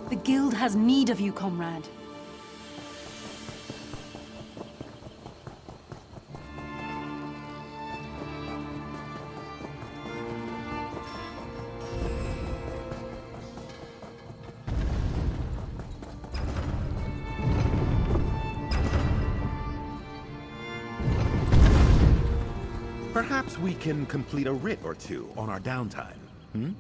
The guild has need of you, comrade. Perhaps we can complete a writ or two on our downtime, hmm?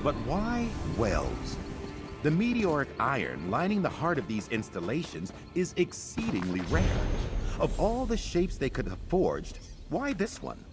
But why wells? The meteoric iron lining the heart of these installations is exceedingly rare. Of all the shapes they could have forged, why this one?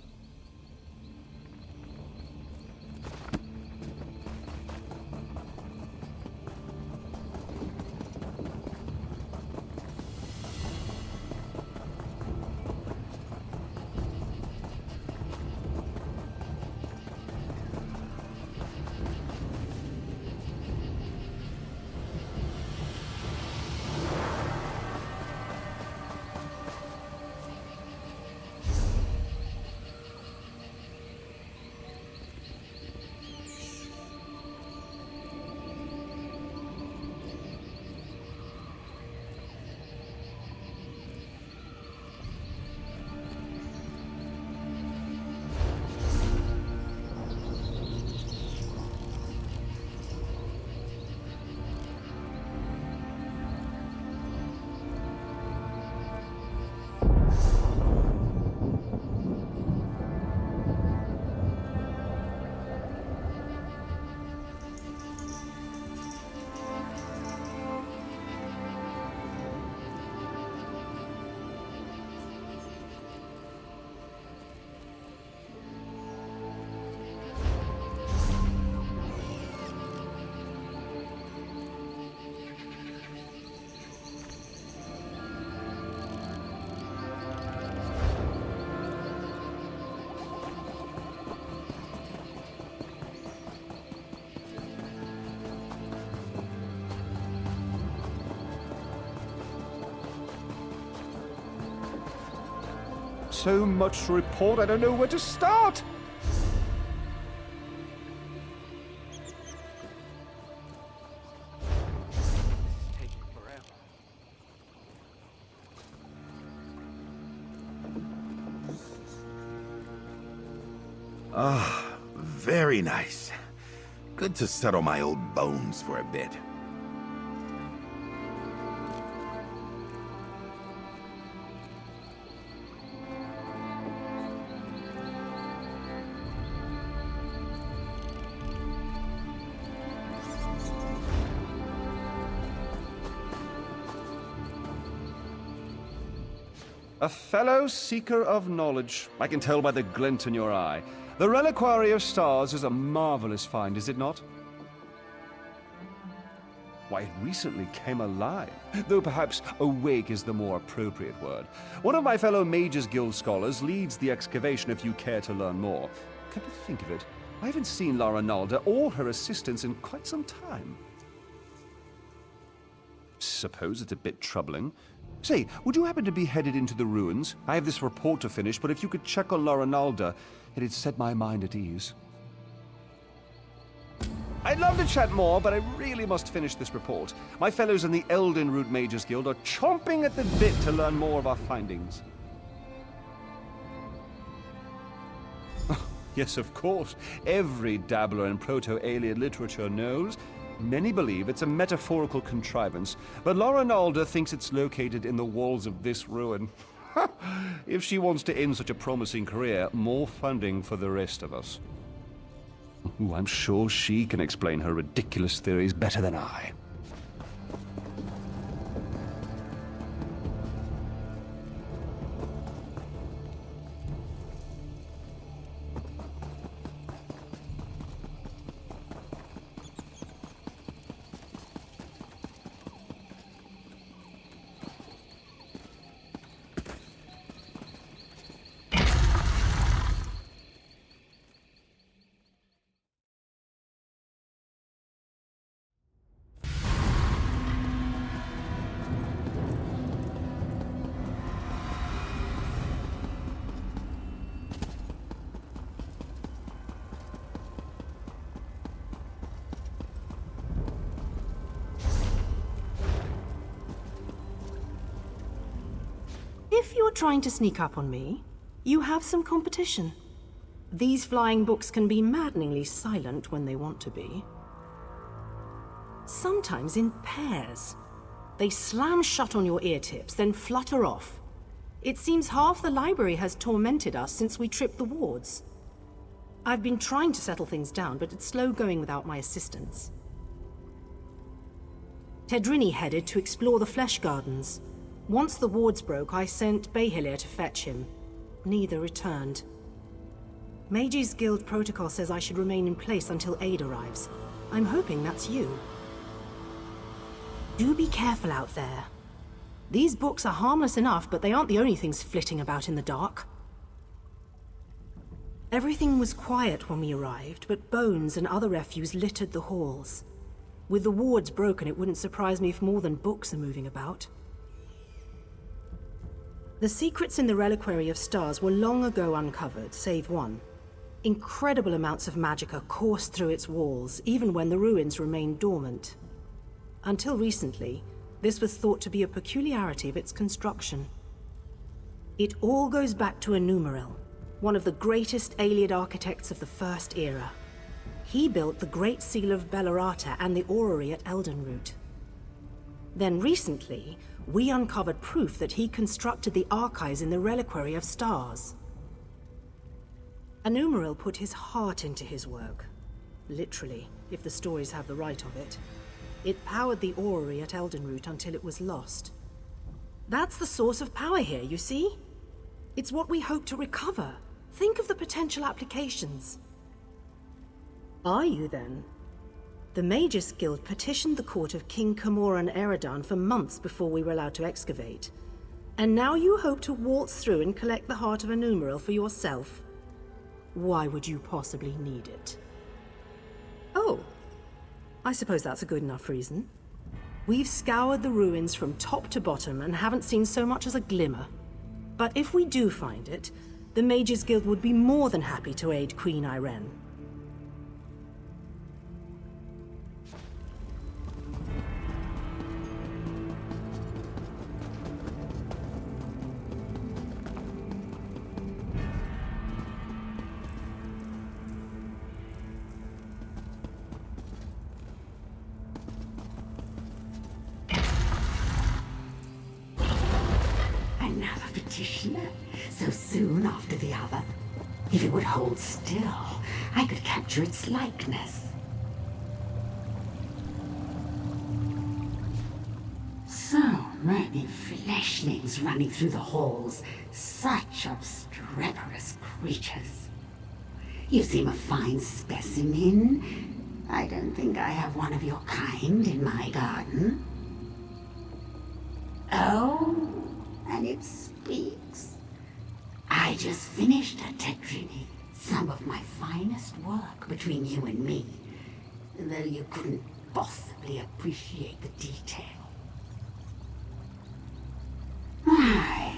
So much to report, I don't know where to start! Ah, very nice. Good to settle my old bones for a bit. A fellow seeker of knowledge. I can tell by the glint in your eye. The Reliquary of Stars is a marvelous find, is it not? Why, it recently came alive, though perhaps awake is the more appropriate word. One of my fellow Mages Guild scholars leads the excavation if you care to learn more. Come to think of it, I haven't seen Laranalda or her assistants in quite some time. Suppose it's a bit troubling. Say, would you happen to be headed into the ruins? I have this report to finish, but if you could check on Laranalda, it'd set my mind at ease. I'd love to chat more, but I really must finish this report. My fellows in the Elden Root Mages Guild are chomping at the bit to learn more of our findings. Yes, of course. Every dabbler in Proto-Ayleid literature knows. Many believe it's a metaphorical contrivance, but Laranalda thinks it's located in the walls of this ruin. If she wants to end such a promising career, more funding for the rest of us. Ooh, I'm sure she can explain her ridiculous theories better than I. If you're trying to sneak up on me, you have some competition. These flying books can be maddeningly silent when they want to be. Sometimes in pairs. They slam shut on your ear tips, then flutter off. It seems half the library has tormented us since we tripped the wards. I've been trying to settle things down, but it's slow going without my assistance. Tedrini headed to explore the Flesh Gardens. Once the wards broke, I sent Behilir to fetch him. Neither returned. Mages Guild protocol says I should remain in place until aid arrives. I'm hoping that's you. Do be careful out there. These books are harmless enough, but they aren't the only things flitting about in the dark. Everything was quiet when we arrived, but bones and other refuse littered the halls. With the wards broken, it wouldn't surprise me if more than books are moving about. The secrets in the Reliquary of Stars were long ago uncovered, save one. Incredible amounts of magicka coursed through its walls, even when the ruins remained dormant. Until recently, this was thought to be a peculiarity of its construction. It all goes back to Anumaril, one of the greatest Ayleid architects of the First Era. He built the Great Seal of Bellerata and the Orrery at Elden Root. Then recently, we uncovered proof that he constructed the archives in the Reliquary of Stars. Anumaril put his heart into his work. Literally, if the stories have the right of it. It powered the Orrery at Elden Root until it was lost. That's the source of power here, you see? It's what we hope to recover. Think of the potential applications. Are you, then? The Mages Guild petitioned the court of King Camoran Eredan for months before we were allowed to excavate. And now you hope to waltz through and collect the Heart of Anumaril for yourself? Why would you possibly need it? Oh, I suppose that's a good enough reason. We've scoured the ruins from top to bottom and haven't seen so much as a glimmer. But if we do find it, the Mages Guild would be more than happy to aid Queen Ayrenn. Another petitioner, so soon after the other. If it would hold still, I could capture its likeness. Soon. many fleshlings running through the halls. Such obstreperous creatures. You seem a fine specimen. I don't think I have one of your kind in my garden. Oh, and it speaks. I just finished a tetriny. Some of my finest work between you and me, though you couldn't possibly appreciate the detail. Why,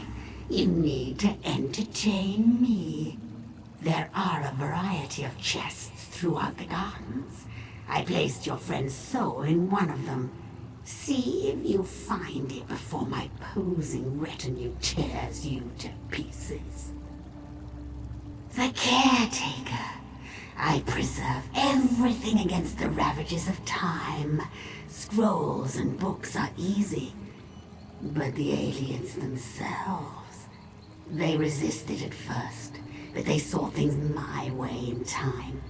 you need to entertain me. There are a variety of chests throughout the gardens. I placed your friend's soul in one of them. See if you find it before my posing retinue tears you to pieces. The caretaker. I preserve everything against the ravages of time. Scrolls and books are easy. But the aliens themselves, they resisted at first, but they saw things my way in time.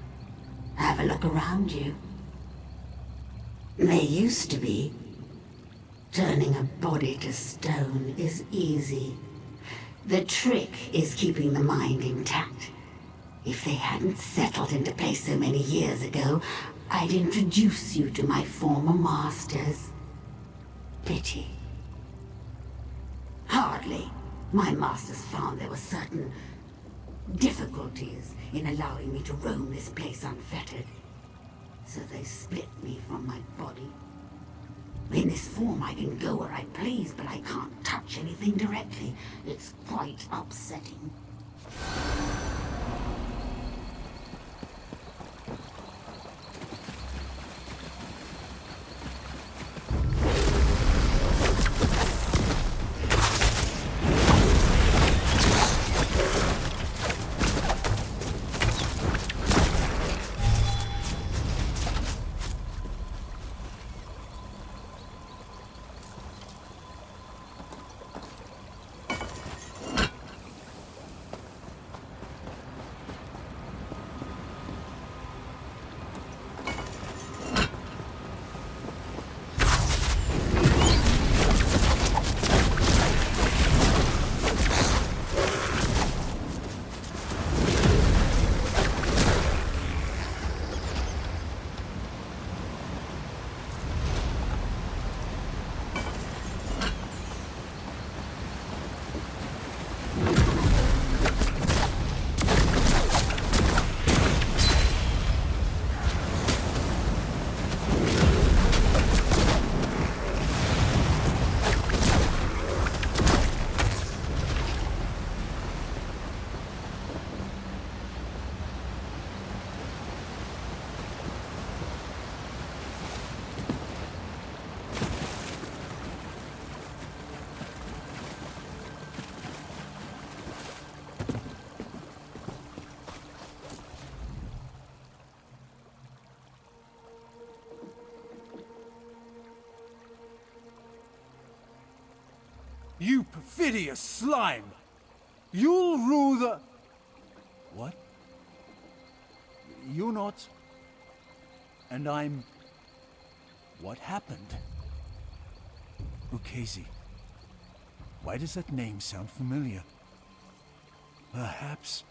Have a look around you. They used to be. Turning a body to stone is easy. The trick is keeping the mind intact. If they hadn't settled into place so many years ago, I'd introduce you to my former masters. Pity. Hardly. My masters found there were certain difficulties in allowing me to roam this place unfettered. So they split me from my body. In this form I can go where I please, but I can't touch anything directly. It's quite upsetting. You perfidious slime! You'll rule the... What? You're not... And I'm... What happened? Ukezi. Why does that name sound familiar? Perhaps...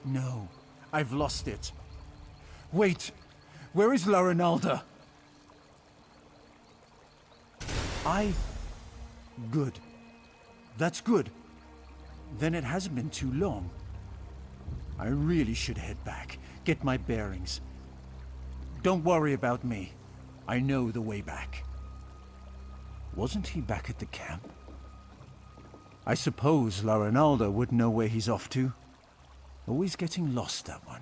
No, I've lost it. Wait! Where is Laranalda? Good. That's good. Then it hasn't been too long. I really should head back, get my bearings. Don't worry about me. I know the way back. Wasn't he back at the camp? I suppose Laranalda would know where he's off to. Always getting lost, that one.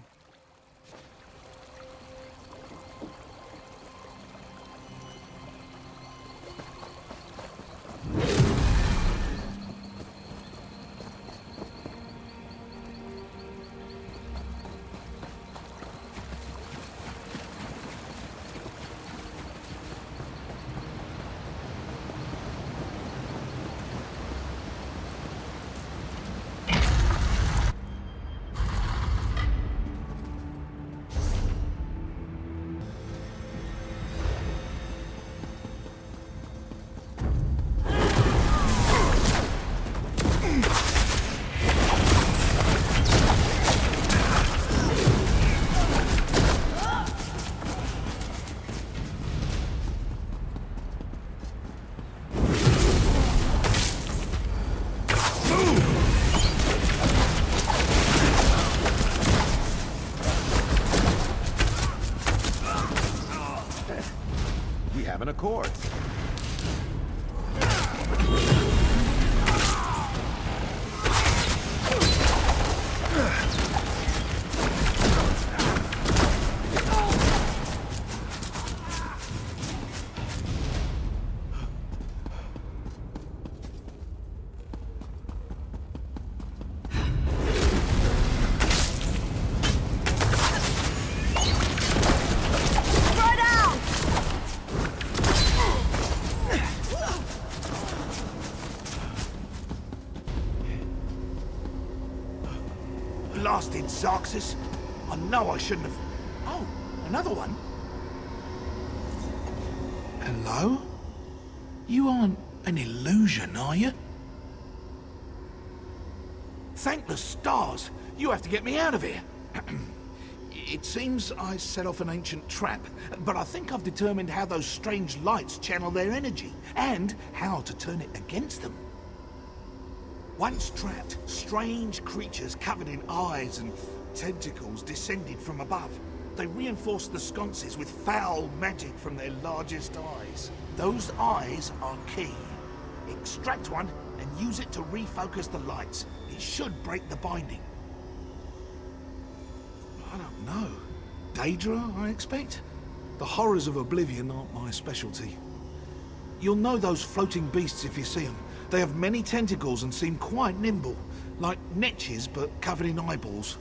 course. Blasted Zarxus. I know I shouldn't have... Oh, another one? Hello? You aren't an illusion, are you? Thank the stars! You have to get me out of here! It seems I set off an ancient trap, but I think I've determined how those strange lights channel their energy, and how to turn it against them. Once trapped, strange creatures covered in eyes and tentacles descended from above. They reinforced the sconces with foul magic from their largest eyes. Those eyes are key. Extract one and use it to refocus the lights. It should break the binding. I don't know. Daedra, I expect? The horrors of Oblivion aren't my specialty. You'll know those floating beasts if you see them. They have many tentacles and seem quite nimble, like netches but covered in eyeballs.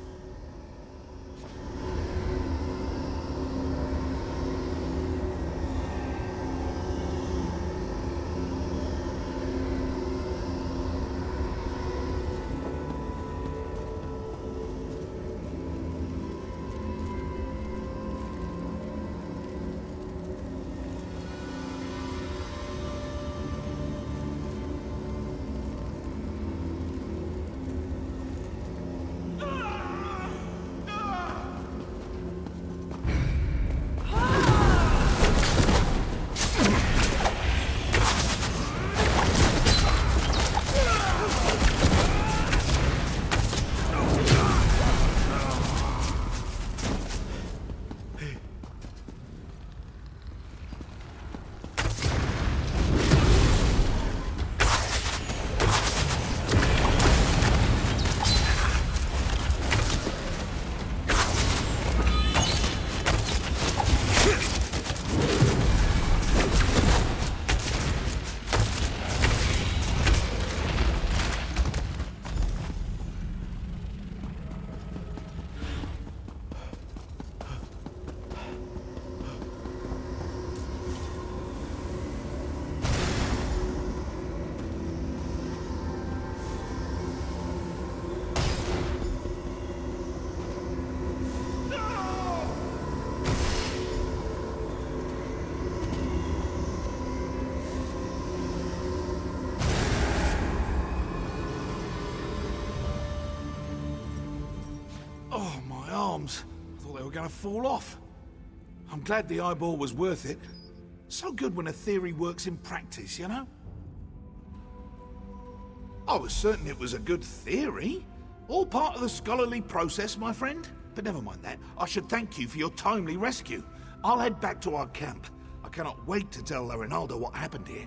Oh, my arms. I thought they were going to fall off. I'm glad the eyeball was worth it. So good when a theory works in practice, you know? I was certain it was a good theory. All part of the scholarly process, my friend. But never mind that. I should thank you for your timely rescue. I'll head back to our camp. I cannot wait to tell Laranalda what happened here.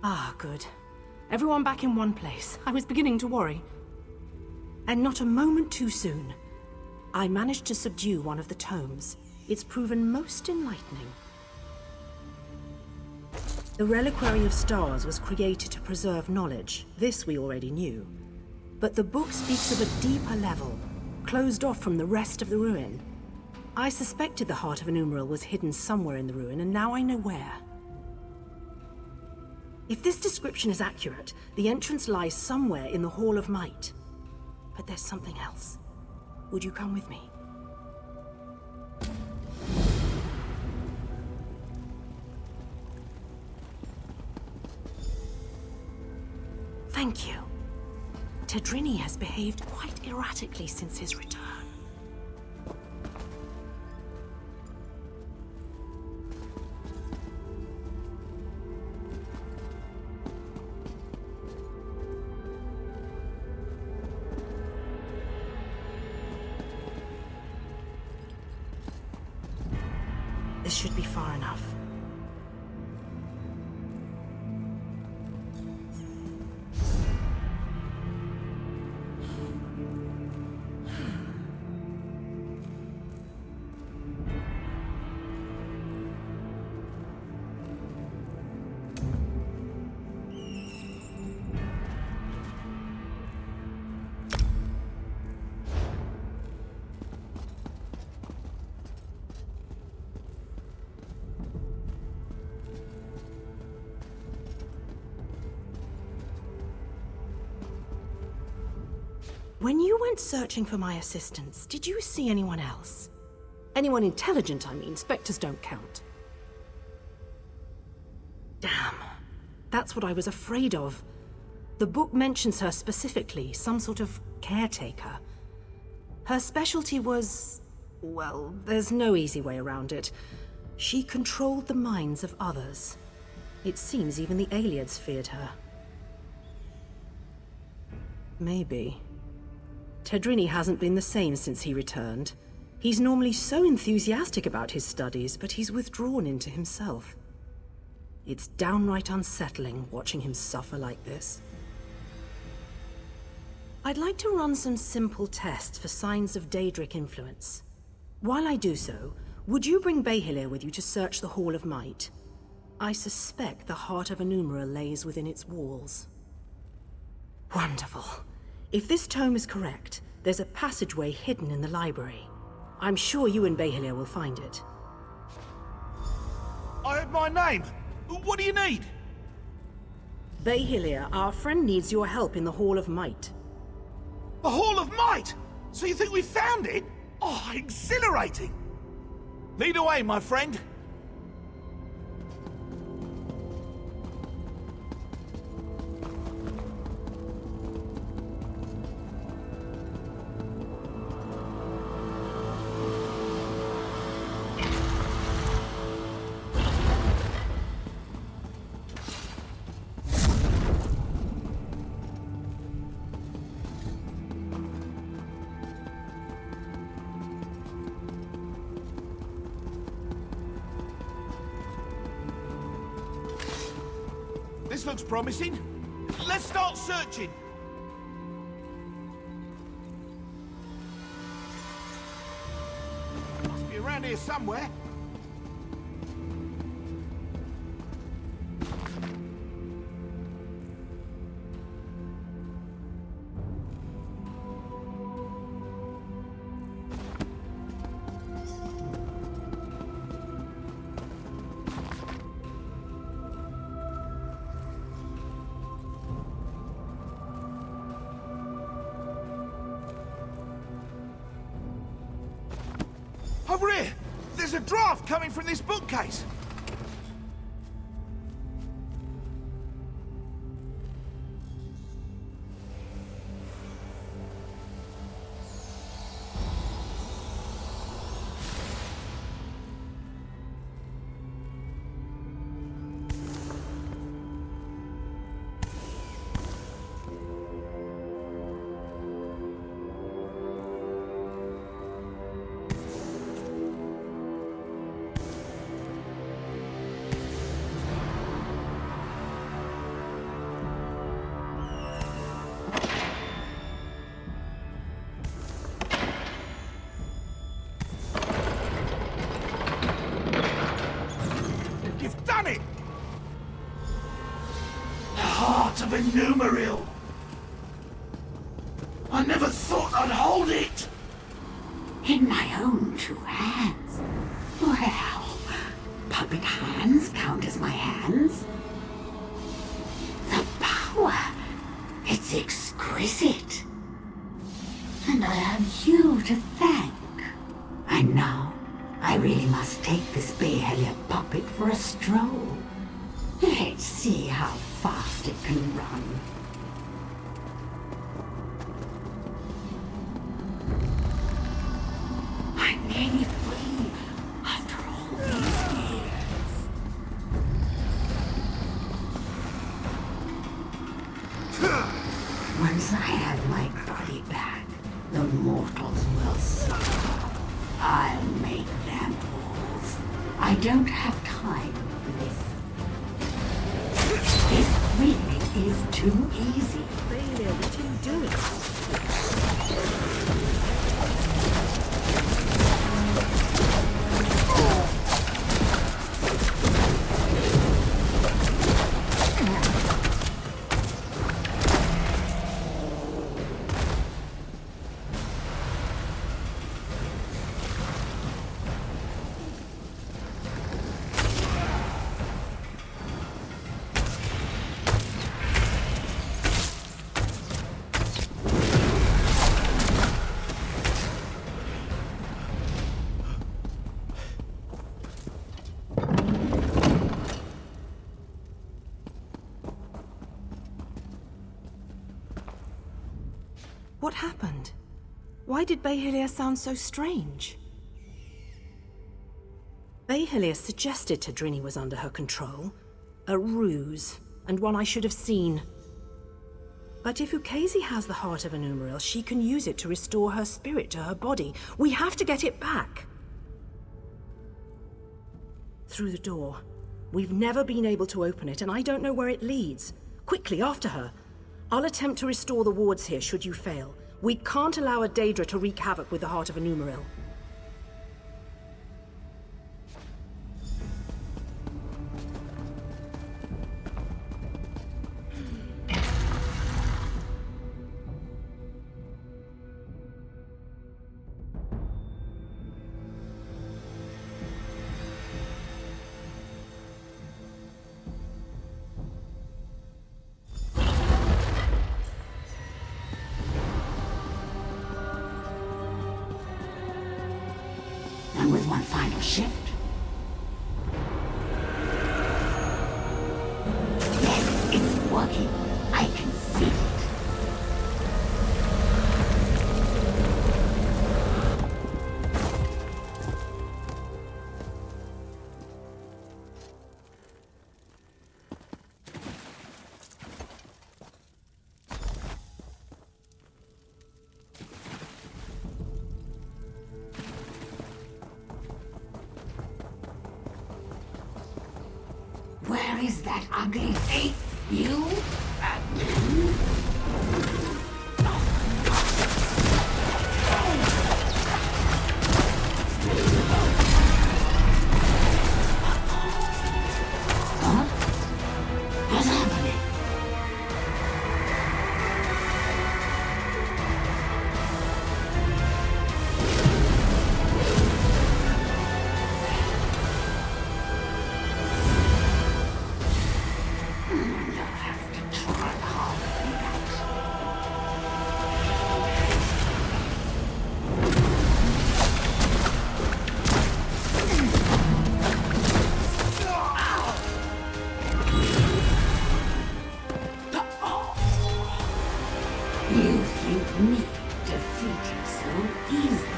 Ah, good. Everyone back in one place. I was beginning to worry. And not a moment too soon. I managed to subdue one of the tomes. It's proven most enlightening. The Reliquary of Stars was created to preserve knowledge. This we already knew. But the book speaks of a deeper level, closed off from the rest of the ruin. I suspected the Heart of Anumaril was hidden somewhere in the ruin, and now I know where. If this description is accurate, the entrance lies somewhere in the Hall of Might. But there's something else. Would you come with me? Thank you. Tedrini has behaved quite erratically since his return. This should be far enough. When you went searching for my assistance, did you see anyone else? Anyone intelligent, I mean. Spectres don't count. Damn. That's what I was afraid of. The book mentions her specifically, some sort of caretaker. Her specialty was... well, there's no easy way around it. She controlled the minds of others. It seems even the Ayleids feared her. Maybe. Tedrini hasn't been the same since he returned. He's normally so enthusiastic about his studies, but he's withdrawn into himself. It's downright unsettling watching him suffer like this. I'd like to run some simple tests for signs of Daedric influence. While I do so, would you bring Behilir with you to search the Hall of Might? I suspect the Heart of Anumaril lays within its walls. Wonderful. If this tome is correct, there's a passageway hidden in the library. I'm sure you and Behilir will find it. I heard my name. What do you need? Behilir, our friend needs your help in the Hall of Might. The Hall of Might? So you think we found it? Oh, exhilarating! Lead away, my friend. This looks promising. Let's start searching. Must be around here somewhere. Over here! There's a draft coming from this bookcase! Heart of Anumaril. I never thought I'd hold it. In my own two hands? Well, puppet hands count as my hands. The power, it's exquisite. And I have you to thank. And now, I really must take this Bayhelia puppet for a stroll. Let's see how fast it can run. I'm nearly free after all these years. Once I have my body back, the mortals will suffer. I'll make them move. I don't have time for this. This really is too easy. Ayleid, what are you doing? What happened? Why did Bayhelia sound so strange? Bayhelia suggested Tadrini was under her control. A ruse, and one I should have seen. But if Ukezi has the Heart of Anumaril, she can use it to restore her spirit to her body. We have to get it back. Through the door. We've never been able to open it, and I don't know where it leads. Quickly, after her. I'll attempt to restore the wards here, should you fail. We can't allow a Daedra to wreak havoc with the Heart of Anumaril. And with one final shift. Yes, it's working. I can feel it. Where is that ugly thing? You? Huh? What's happening? You'll have to try harder than that. You think me defeated so easily?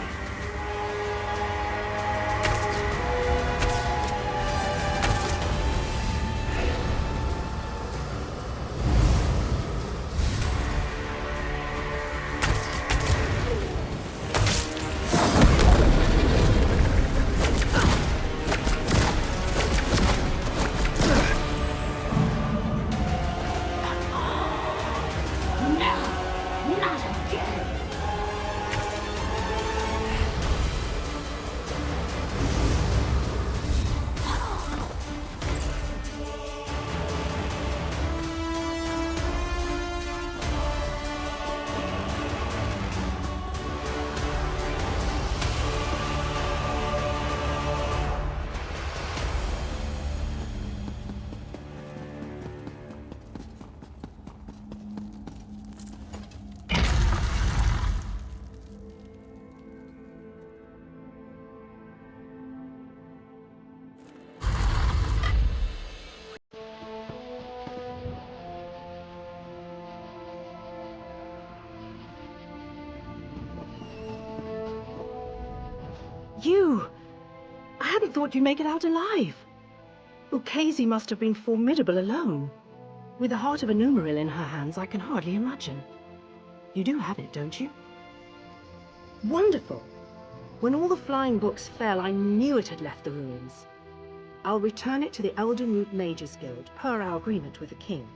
No, not again. You! I hadn't thought you'd make it out alive. Well, Casey must have been formidable alone. With the Heart of Anumaril in her hands, I can hardly imagine. You do have it, don't you? Wonderful! When all the flying books fell, I knew it had left the ruins. I'll return it to the Elden Root Mages Guild, per our agreement with the king.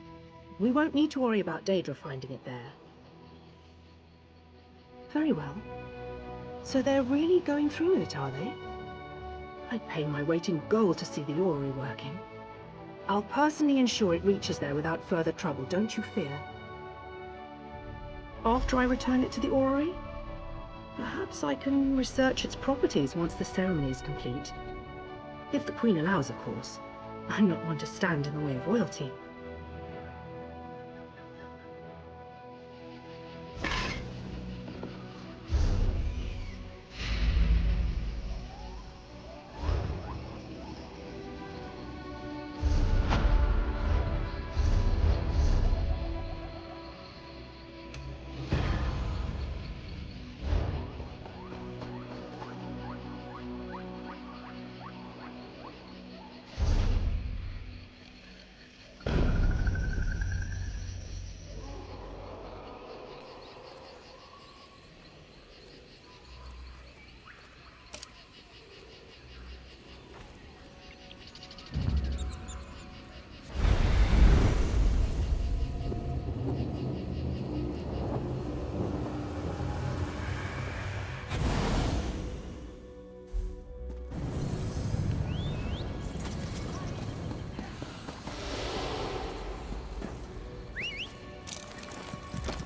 We won't need to worry about Daedra finding it there. Very well. So they're really going through it, are they? I'd pay my weight in gold to see the orrery working. I'll personally ensure it reaches there without further trouble, don't you fear. After I return it to the orrery, perhaps I can research its properties once the ceremony is complete. If the Queen allows, of course. I'm not one to stand in the way of royalty.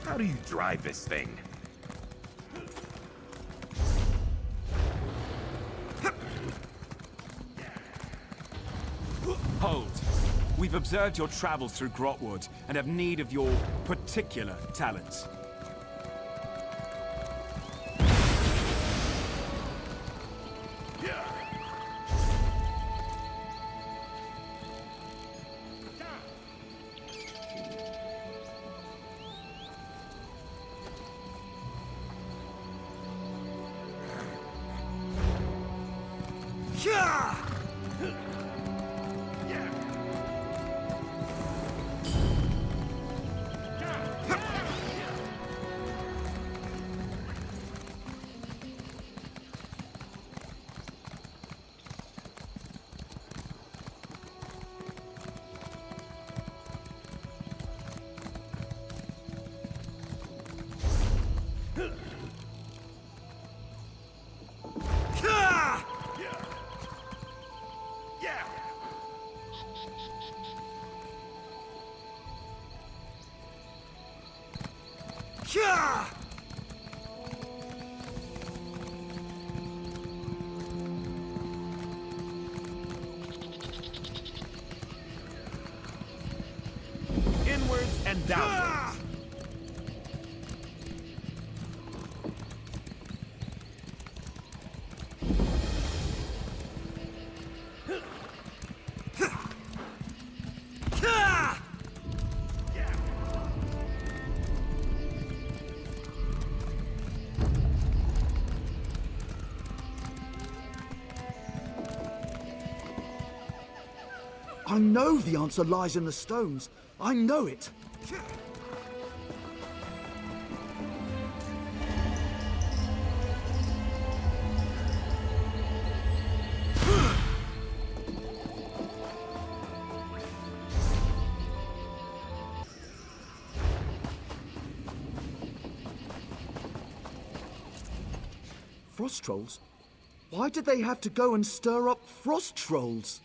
How do you drive this thing? Hold. We've observed your travels through Grahtwood and have need of your particular talents. Inwards and downwards. I know the answer lies in the stones. I know it. Frost trolls? Why did they have to go and stir up frost trolls?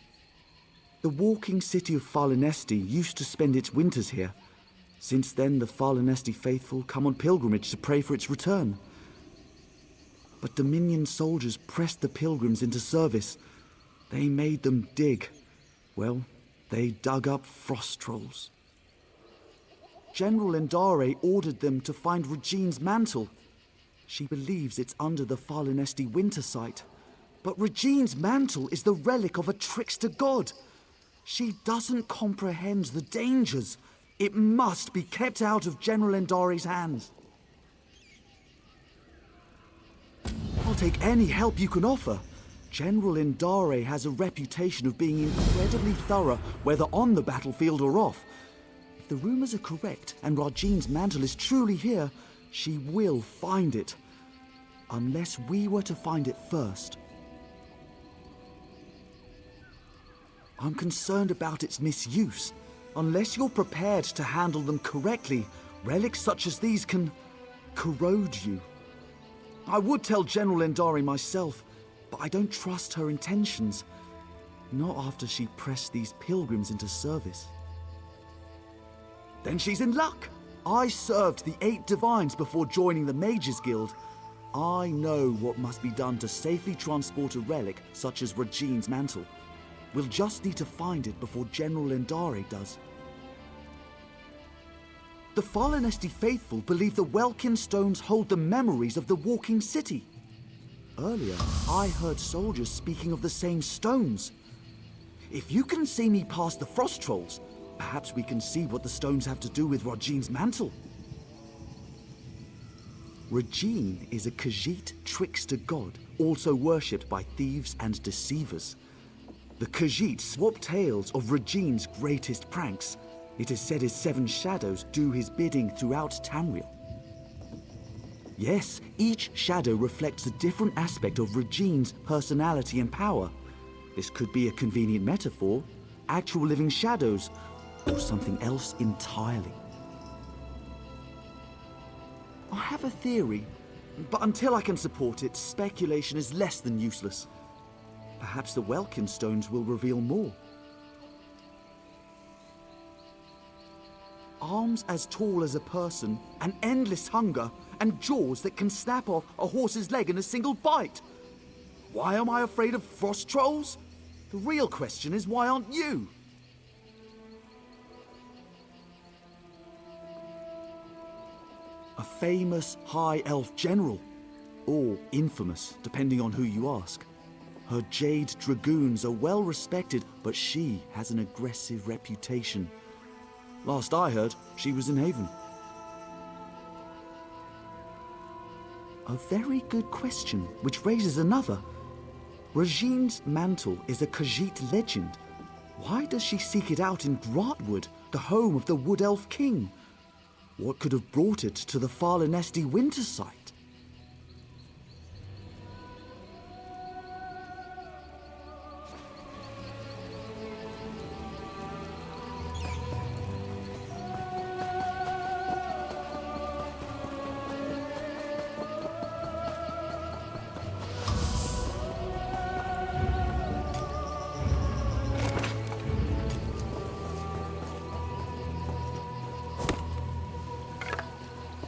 The Walking City of Falinesti used to spend its winters here. Since then, the Falinesti faithful come on pilgrimage to pray for its return. But Dominion soldiers pressed the pilgrims into service. They made them dig. Well, they dug up frost trolls. General Endare ordered them to find Regine's mantle. She believes it's under the Falinesti winter site. But Regine's mantle is the relic of a trickster god. She doesn't comprehend the dangers. It must be kept out of General Endare's hands. I'll take any help you can offer. General Endare has a reputation of being incredibly thorough, whether on the battlefield or off. If the rumors are correct and Rajine's mantle is truly here, she will find it. Unless we were to find it first. I'm concerned about its misuse. Unless you're prepared to handle them correctly, relics such as these can corrode you. I would tell General Endare myself, but I don't trust her intentions. Not after she pressed these pilgrims into service. Then she's in luck. I served the 8 divines before joining the Mages Guild. I know what must be done to safely transport a relic such as Rajine's mantle. We'll just need to find it before General Endare does. The Falinesti faithful believe the Welkin stones hold the memories of the Walking City. Earlier, I heard soldiers speaking of the same stones. If you can see me past the frost trolls, perhaps we can see what the stones have to do with Rajine's mantle. Rajine is a Khajiit trickster god, also worshipped by thieves and deceivers. The Khajiit swap tales of Rajine's greatest pranks. It is said his 7 shadows do his bidding throughout Tamriel. Yes, each shadow reflects a different aspect of Rajine's personality and power. This could be a convenient metaphor, actual living shadows, or something else entirely. I have a theory, but until I can support it, speculation is less than useless. Perhaps the Welkin stones will reveal more. Arms as tall as a person, an endless hunger, and jaws that can snap off a horse's leg in a single bite. Why am I afraid of frost trolls? The real question is, why aren't you? A famous high elf general, or infamous, depending on who you ask. Her jade dragoons are well respected, but she has an aggressive reputation. Last I heard, she was in Haven. A very good question, which raises another. Rajine's mantle is a Khajiit legend. Why does she seek it out in Grahtwood, the home of the Wood Elf King? What could have brought it to the Falinesti winter site?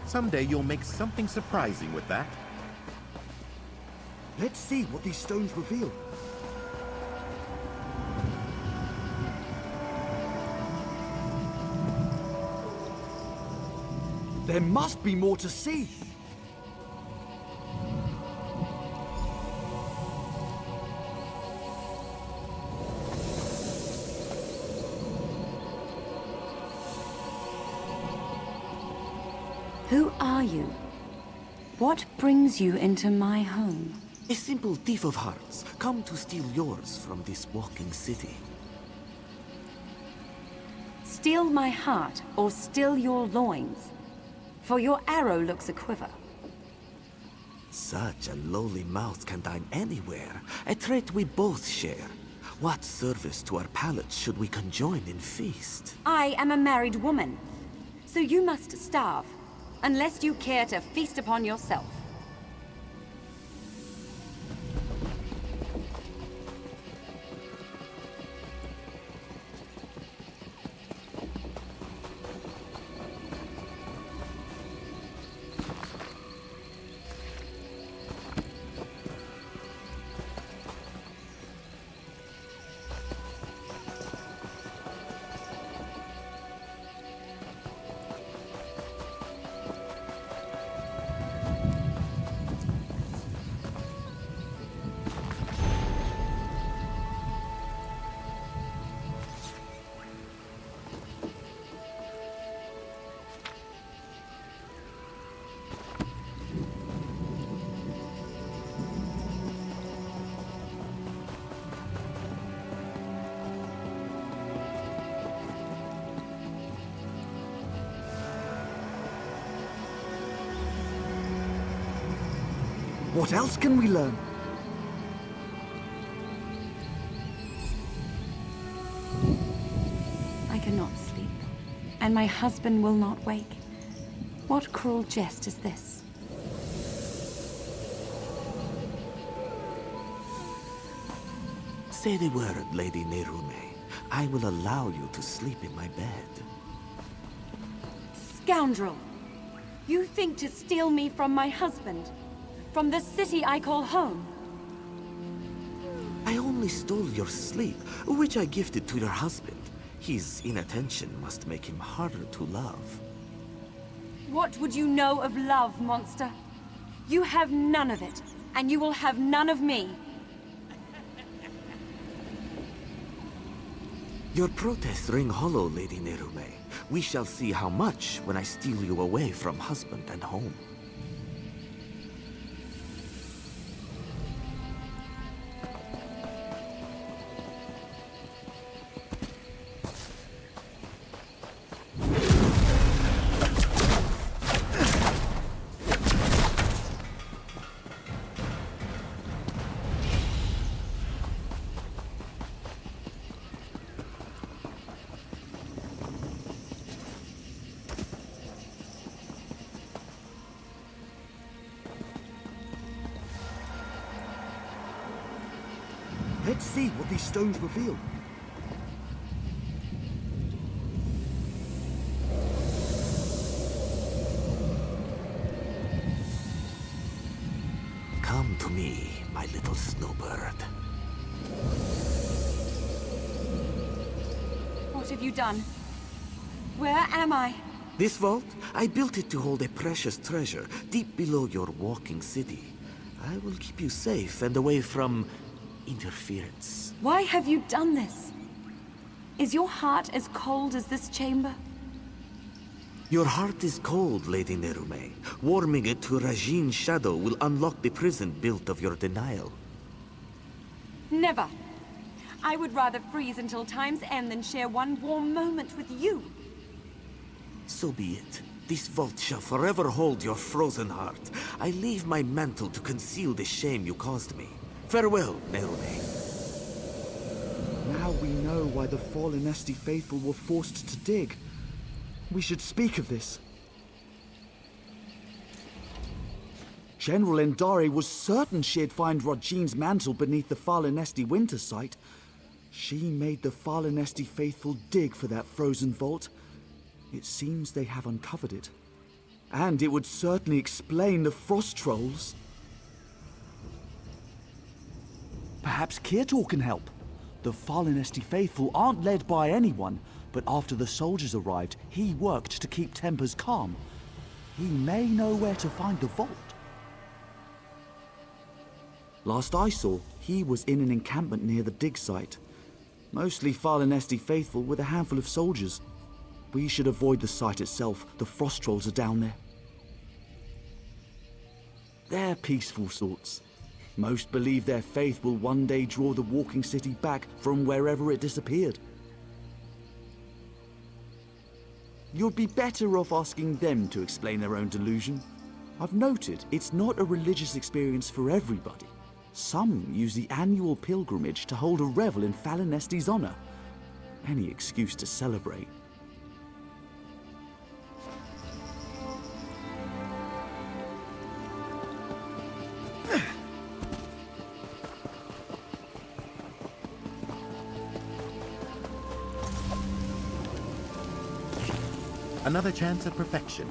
Someday you'll make something surprising with that. Let's see what these stones reveal. There must be more to see. Who are you? What brings you into my home? A simple thief of hearts, come to steal yours from this walking city. Steal my heart or steal your loins? For your arrow looks a quiver. Such a lowly mouth can dine anywhere, a trait we both share. What service to our palates should we conjoin in feast? I am a married woman, so you must starve, unless you care to feast upon yourself. What else can we learn? I cannot sleep, and my husband will not wake. What cruel jest is this? Say the word, Lady Nerume. I will allow you to sleep in my bed. Scoundrel! You think to steal me from my husband? From the city I call home? I only stole your sleep, which I gifted to your husband. His inattention must make him harder to love. What would you know of love, monster? You have none of it, and you will have none of me. Your protests ring hollow, Lady Nerume. We shall see how much when I steal you away from husband and home. Let's see what these stones reveal. Come to me, my little snowbird. What have you done? Where am I? This vault, I built it to hold a precious treasure deep below your walking city. I will keep you safe and away from interference. Why have you done this? Is your heart as cold as this chamber? Your heart is cold, Lady Nerume. Warming it to Rajin's shadow will unlock the prison built of your denial. Never. I would rather freeze until time's end than share one warm moment with you. So be it. This vault shall forever hold your frozen heart. I leave my mantle to conceal the shame you caused me. Farewell, Nerume. Now we know why the Falinesti faithful were forced to dig. We should speak of this. General Endare was certain she'd find Rajin's mantle beneath the Falinesti winter site. She made the Falinesti faithful dig for that frozen vault. It seems they have uncovered it. And it would certainly explain the frost trolls. Perhaps Kirtor can help. The Falinesti faithful aren't led by anyone, but after the soldiers arrived, he worked to keep tempers calm. He may know where to find the vault. Last I saw, he was in an encampment near the dig site. Mostly Falinesti faithful with a handful of soldiers. We should avoid the site itself. The frost trolls are down there. They're peaceful sorts. Most believe their faith will one day draw the walking city back from wherever it disappeared. You'd be better off asking them to explain their own delusion. I've noted it's not a religious experience for everybody. Some use the annual pilgrimage to hold a revel in Falinesti's honor. Any excuse to celebrate. Another chance at perfection.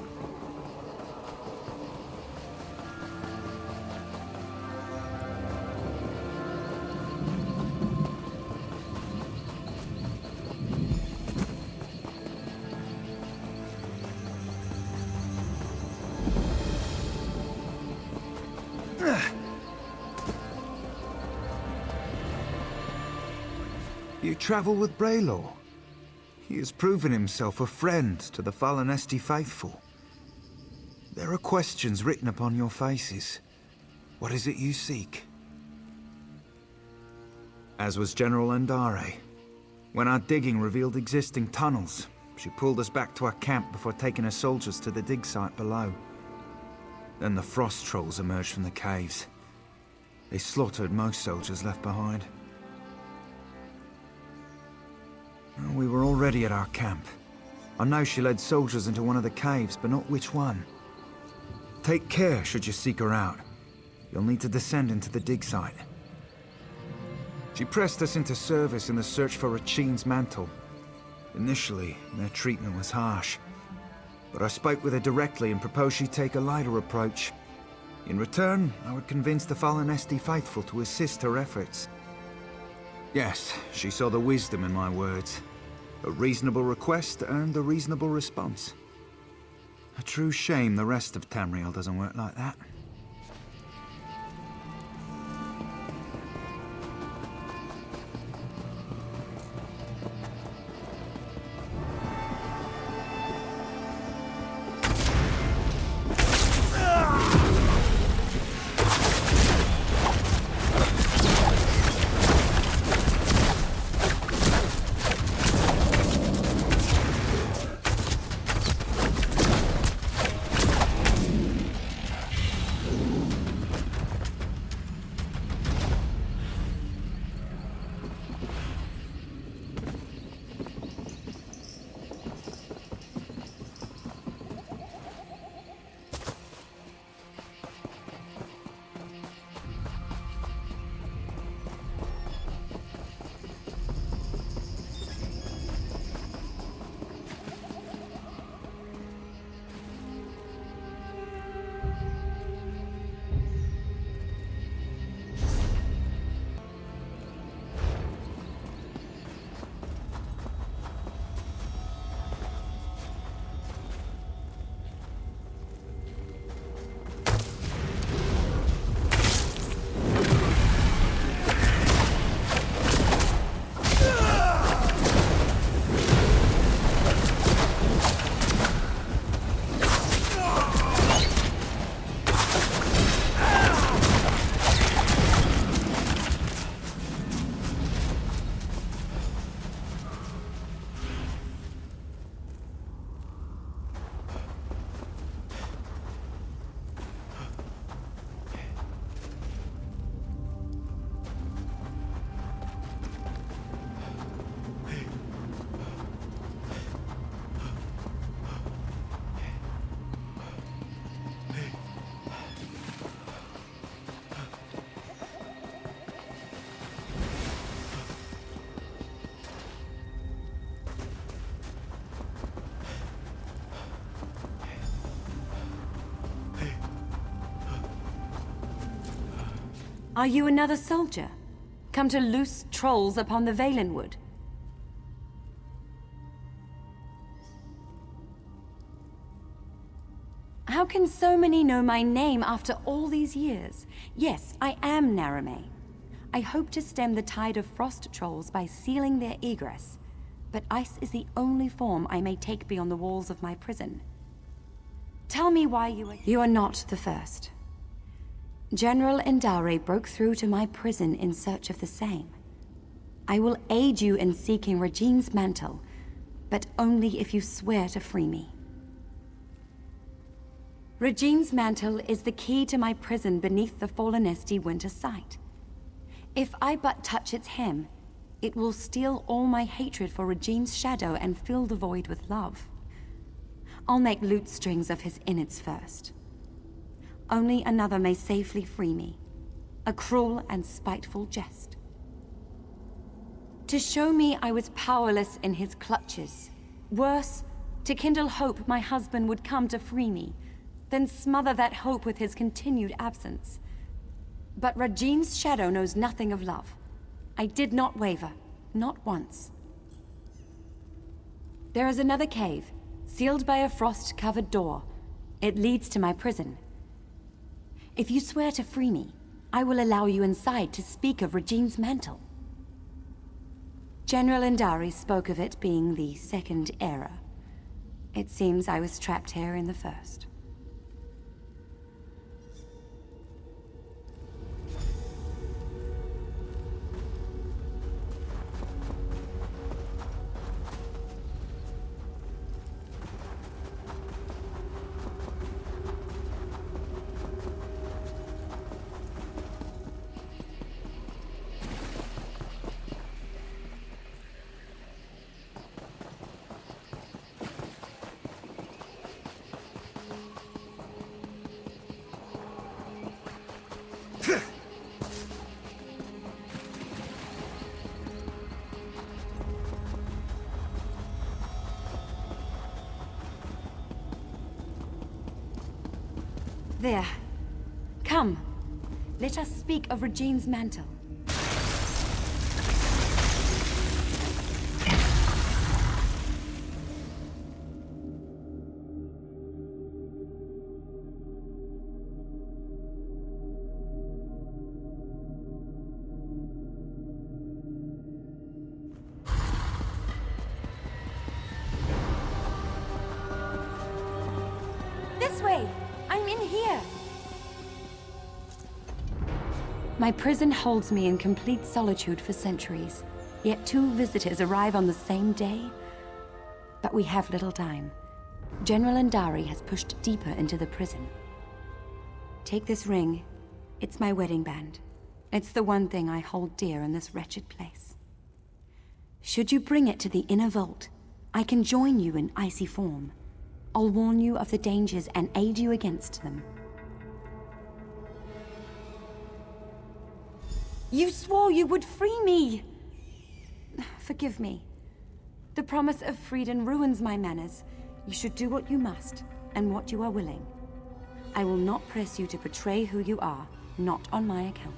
You travel with Braylor. He has proven himself a friend to the Falinesti faithful. There are questions written upon your faces. What is it you seek? As was General Endare. When our digging revealed existing tunnels, she pulled us back to our camp before taking her soldiers to the dig site below. Then the frost trolls emerged from the caves. They slaughtered most soldiers left behind. Well, we were already at our camp. I know she led soldiers into one of the caves, but not which one. Take care should you seek her out. You'll need to descend into the dig site. She pressed us into service in the search for Rachin's mantle. Initially, their treatment was harsh. But I spoke with her directly and proposed she take a lighter approach. In return, I would convince the Falinesti faithful to assist her efforts. Yes, she saw the wisdom in my words. A reasonable request earned a reasonable response. A true shame the rest of Tamriel doesn't work like that. Are you another soldier? Come to loose trolls upon the Valenwood? How can so many know my name after all these years? Yes, I am Narame. I hope to stem the tide of frost trolls by sealing their egress, but ice is the only form I may take beyond the walls of my prison. Tell me why you are... You are not the first. General Endare broke through to my prison in search of the same. I will aid you in seeking Regine's mantle, but only if you swear to free me. Regine's mantle is the key to my prison beneath the Falinesti winter site. If I but touch its hem, it will steal all my hatred for Regine's shadow and fill the void with love. I'll make lute strings of his innards first. Only another may safely free me. A cruel and spiteful jest. To show me I was powerless in his clutches. Worse, to kindle hope my husband would come to free me, then smother that hope with his continued absence. But Regine's shadow knows nothing of love. I did not waver, not once. There is another cave, sealed by a frost-covered door. It leads to my prison. If you swear to free me, I will allow you inside to speak of Regine's mantle. General Endare spoke of it being the second era. It seems I was trapped here in the first. There. Come. Let us speak of Regine's mantle. This way! I'm in here! My prison holds me in complete solitude for centuries, yet 2 visitors arrive on the same day. But we have little time. General Endare has pushed deeper into the prison. Take this ring. It's my wedding band. It's the one thing I hold dear in this wretched place. Should you bring it to the inner vault, I can join you in icy form. I'll warn you of the dangers and aid you against them. You swore you would free me! Forgive me. The promise of freedom ruins my manners. You should do what you must, and what you are willing. I will not press you to betray who you are, not on my account.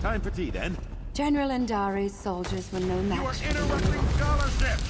Time for tea, then. General Endare's soldiers were no match. You are interrupting scholarship!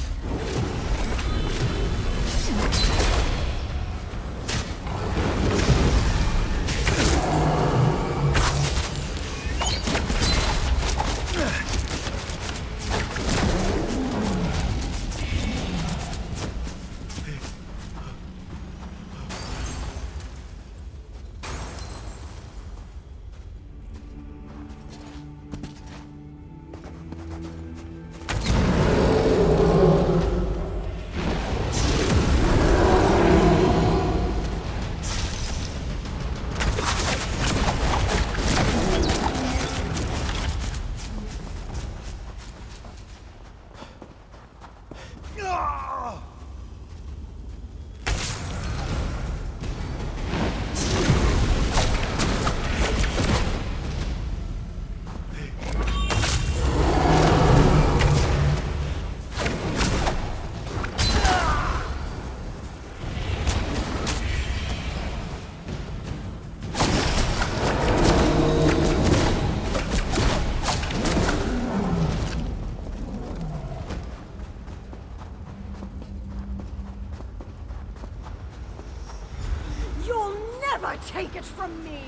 Take it from me!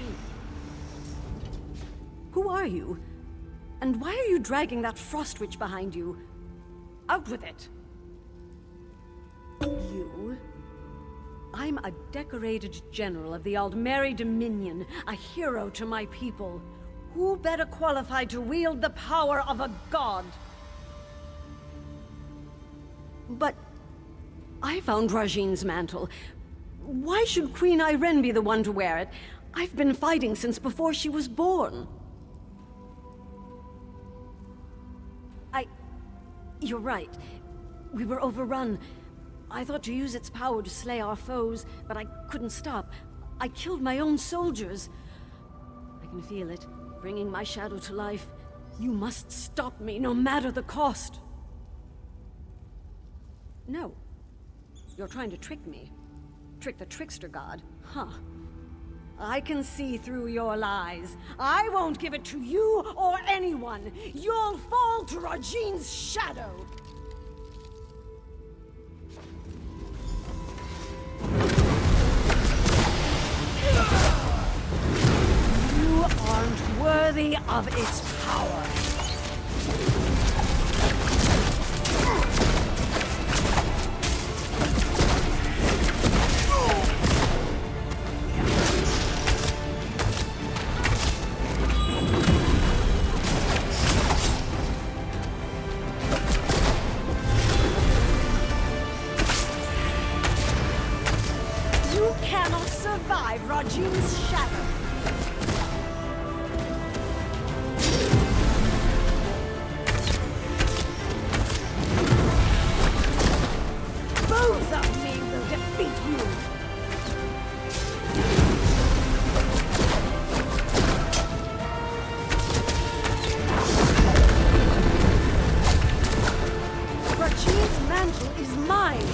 Who are you? And why are you dragging that frost witch behind you? Out with it! You? I'm a decorated general of the Aldmeri Dominion, a hero to my people. Who better qualified to wield the power of a god? But I found Regine's mantle. Why should Queen Ayrenn be the one to wear it? I've been fighting since before she was born. You're right. We were overrun. I thought to use its power to slay our foes, but I couldn't stop. I killed my own soldiers. I can feel it, bringing my shadow to life. You must stop me, no matter the cost. No. You're trying to trick me. Trick the trickster god, huh? I can see through your lies. I won't give it to you or anyone. You'll fall to Rajine's shadow. You aren't worthy of its power. Rajine's shadow. Both of me will defeat you. Rajine's mantle is mine.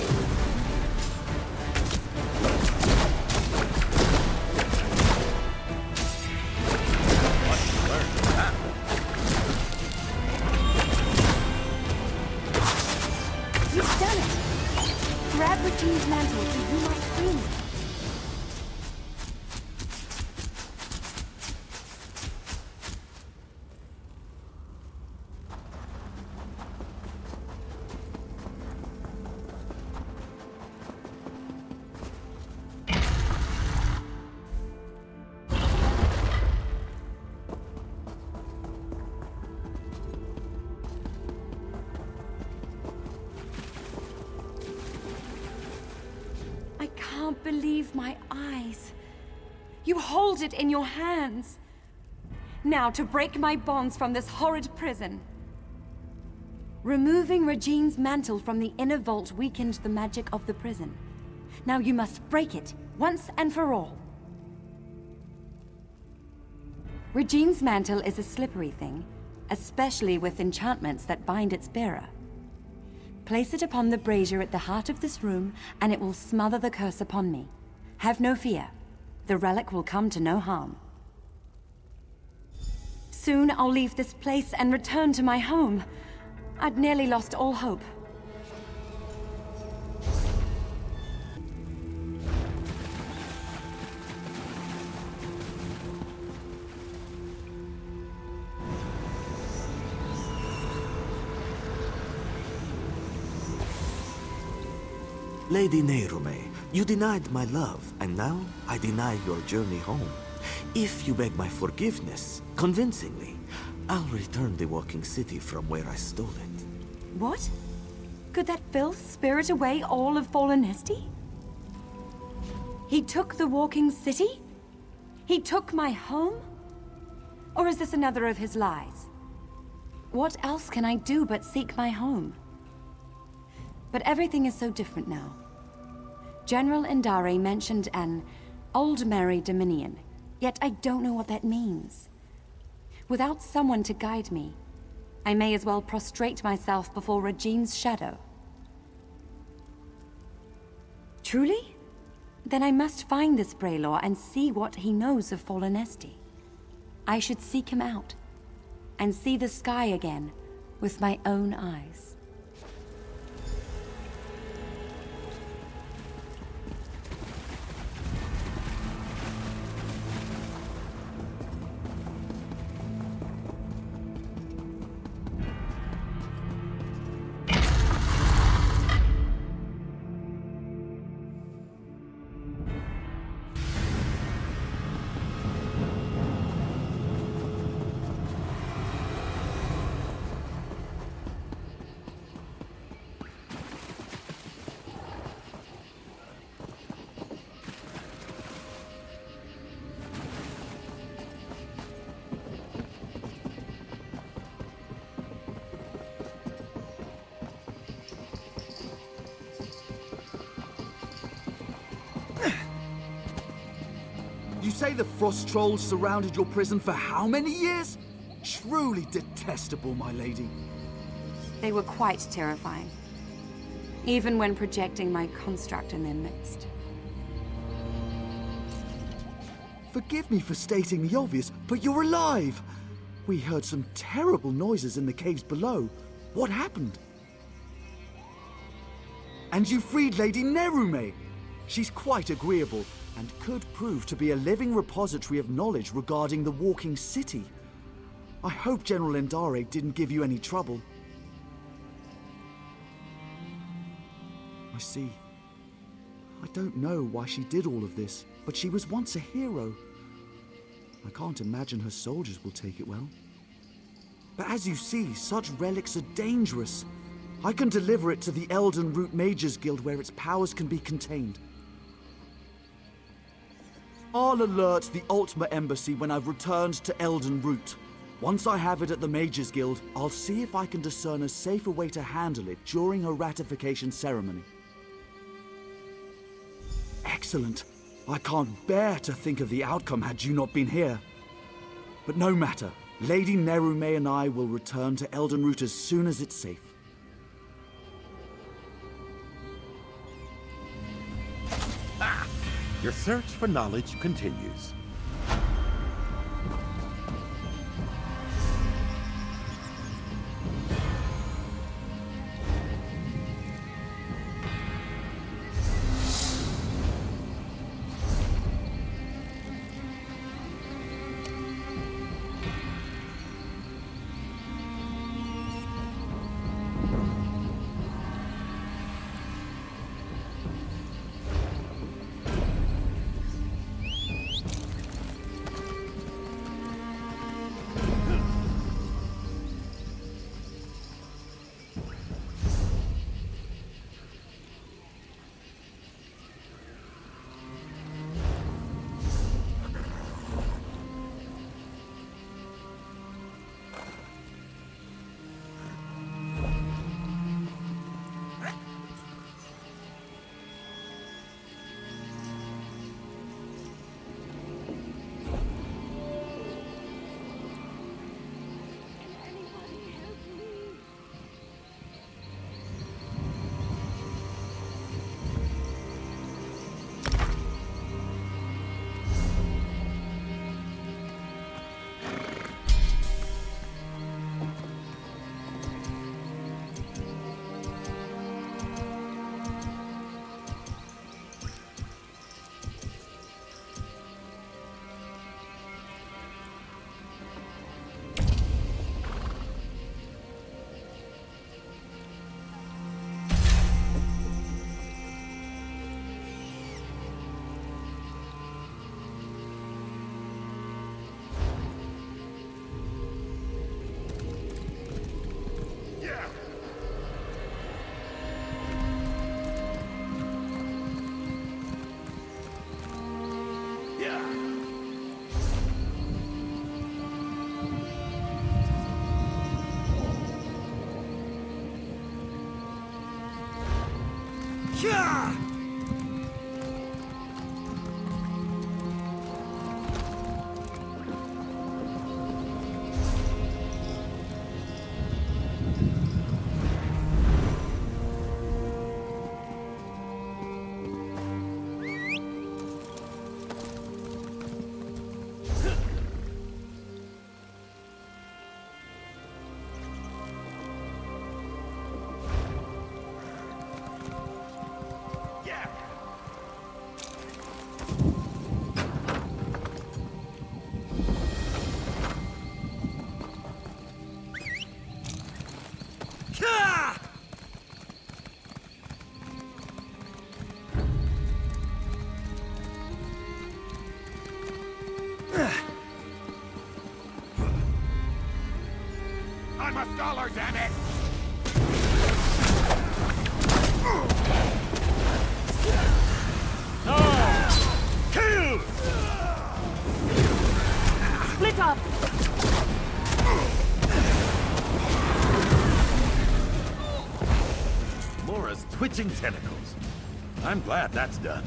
Rajine's mantle to you my queen. Believe my eyes. You hold it in your hands. Now to break my bonds from this horrid prison. Removing Rajine's mantle from the inner vault weakened the magic of the prison. Now you must break it, once and for all. Rajine's mantle is a slippery thing, especially with enchantments that bind its bearer. Place it upon the brazier at the heart of this room, and it will smother the curse upon me. Have no fear. The relic will come to no harm. Soon I'll leave this place and return to my home. I'd nearly lost all hope. Lady Nehrume, you denied my love, and now I deny your journey home. If you beg my forgiveness, convincingly, I'll return the Walking City from where I stole it. What? Could that filth spirit away all of Falinesti? He took the Walking City? He took my home? Or is this another of his lies? What else can I do but seek my home? But everything is so different now. General Endare mentioned an Aldmeri Dominion, yet I don't know what that means. Without someone to guide me, I may as well prostrate myself before Rajine's shadow. Truly? Then I must find this Braylor and see what he knows of Falinesti. I should seek him out, and see the sky again with my own eyes. You say the frost trolls surrounded your prison for how many years? Truly detestable, my lady. They were quite terrifying, even when projecting my construct in their midst. Forgive me for stating the obvious, but you're alive! We heard some terrible noises in the caves below. What happened? And you freed Lady Nerume! She's quite agreeable, and could prove to be a living repository of knowledge regarding the Walking City. I hope General Endare didn't give you any trouble. I see. I don't know why she did all of this, but she was once a hero. I can't imagine her soldiers will take it well. But as you see, such relics are dangerous. I can deliver it to the Elden Root Mages Guild where its powers can be contained. I'll alert the Aldmeri Embassy when I've returned to Elden Root. Once I have it at the Mages Guild, I'll see if I can discern a safer way to handle it during a ratification ceremony. Excellent. I can't bear to think of the outcome had you not been here. But no matter. Lady Nerume and I will return to Elden Root as soon as it's safe. Your search for knowledge continues. I'm a scholar, damn it! Kill! Split up! Laura's twitching tentacles. I'm glad that's done.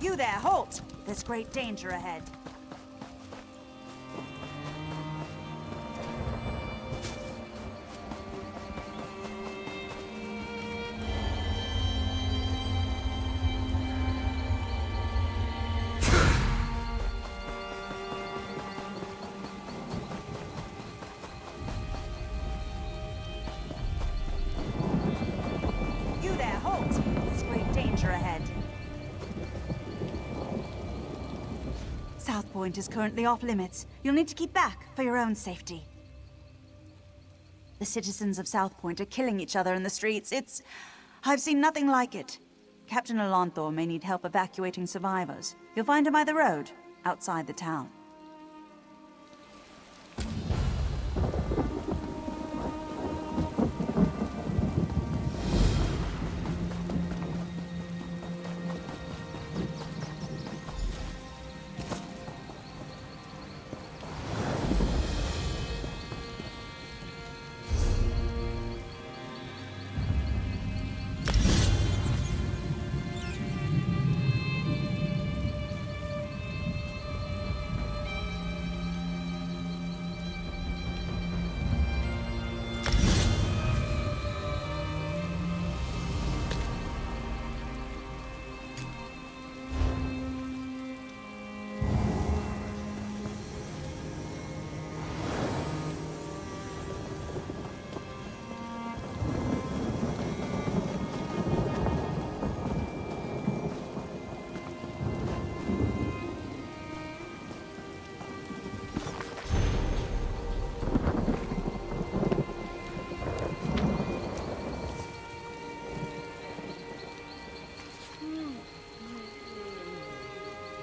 You there, halt! There's great danger ahead. You there, halt! There's great danger ahead. South Point is currently off limits. You'll need to keep back for your own safety. The citizens of South Point are killing each other in the streets. I've seen nothing like it. Captain Alonthor may need help evacuating survivors. You'll find him by the road, outside the town.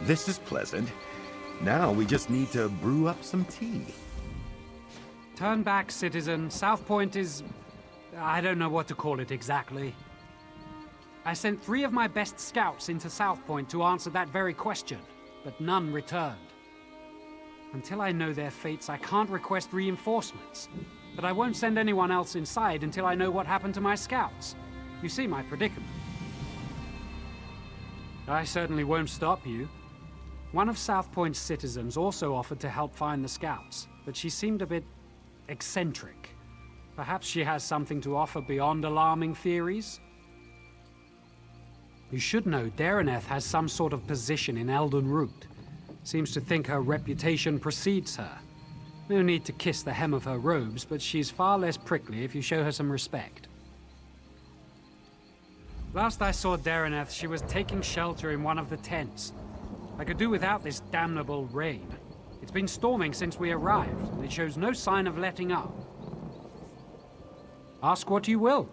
This is pleasant. Now we just need to brew up some tea. Turn back, citizen. South Point is... I don't know what to call it exactly. I sent 3 of my best scouts into South Point to answer that very question, but none returned. Until I know their fates, I can't request reinforcements. But I won't send anyone else inside until I know what happened to my scouts. You see my predicament. I certainly won't stop you. One of South Point's citizens also offered to help find the scouts, but she seemed a bit eccentric. Perhaps she has something to offer beyond alarming theories? You should know Dareneth has some sort of position in Elden Root. Seems to think her reputation precedes her. No need to kiss the hem of her robes, but she's far less prickly if you show her some respect. Last I saw Dareneth, she was taking shelter in one of the tents. I could do without this damnable rain. It's been storming since we arrived, and it shows no sign of letting up. Ask what you will.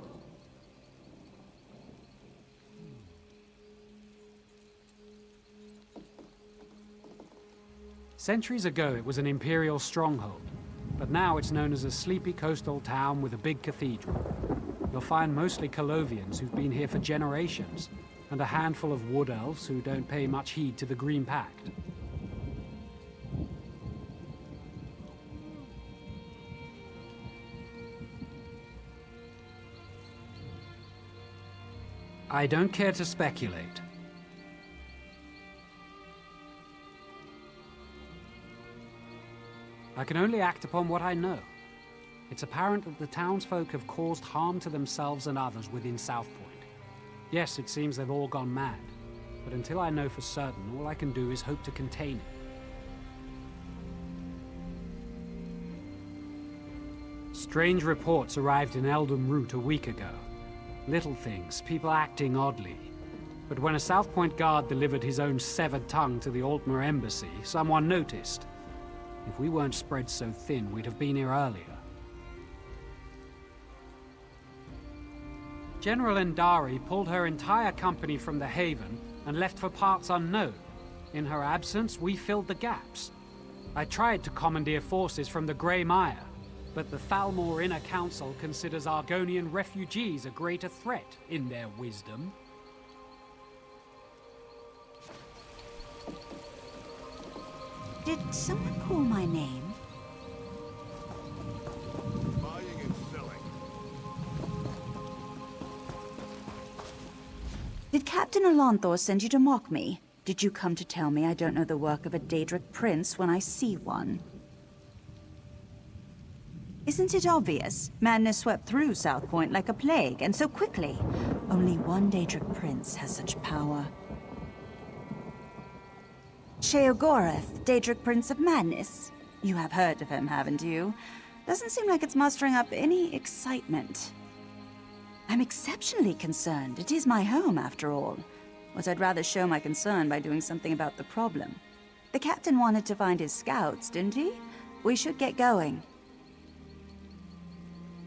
Centuries ago, it was an imperial stronghold, but now it's known as a sleepy coastal town with a big cathedral. You'll find mostly Colovians who've been here for generations, and a handful of wood elves who don't pay much heed to the Green Pact. I don't care to speculate. I can only act upon what I know. It's apparent that the townsfolk have caused harm to themselves and others within South Point. Yes, it seems they've all gone mad, but until I know for certain, all I can do is hope to contain it. Strange reports arrived in Elden Root a week ago. Little things, people acting oddly. But when a South Point guard delivered his own severed tongue to the Aldmeri embassy, someone noticed. If we weren't spread so thin, we'd have been here earlier. General Endare pulled her entire company from the Haven and left for parts unknown. In her absence, we filled the gaps. I tried to commandeer forces from the Grey Mire, but the Thalmor Inner Council considers Argonian refugees a greater threat, in their wisdom. Did someone call my name? Buying and selling. Did Captain Alonthor send you to mock me? Did you come to tell me I don't know the work of a Daedric prince when I see one? Isn't it obvious? Madness swept through South Point like a plague, and so quickly. Only one Daedric prince has such power. Sheogorath, Daedric Prince of Madness. You have heard of him, haven't you? Doesn't seem like it's mustering up any excitement. I'm exceptionally concerned. It is my home, after all. But I'd rather show my concern by doing something about the problem. The captain wanted to find his scouts, didn't he? We should get going.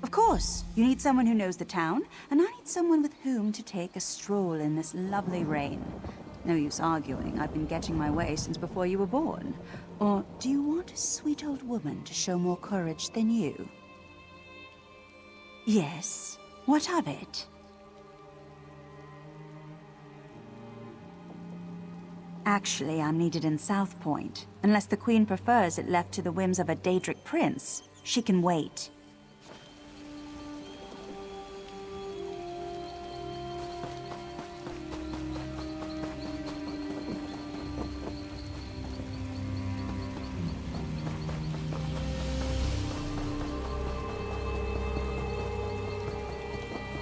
Of course, you need someone who knows the town, and I need someone with whom to take a stroll in this lovely rain. No use arguing, I've been getting my way since before you were born. Or do you want a sweet old woman to show more courage than you? Yes, what of it? Actually, I'm needed in South Point. Unless the Queen prefers it left to the whims of a Daedric prince, she can wait.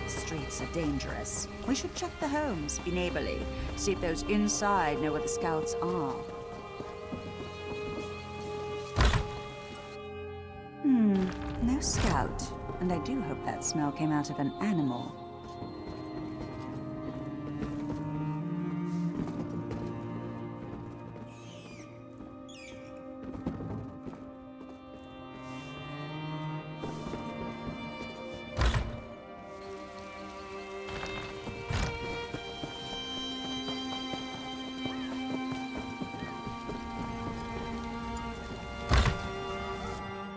Streets are dangerous. We should check the homes, be neighborly, see if those inside know where the scouts are. No scout. And I do hope that smell came out of an animal.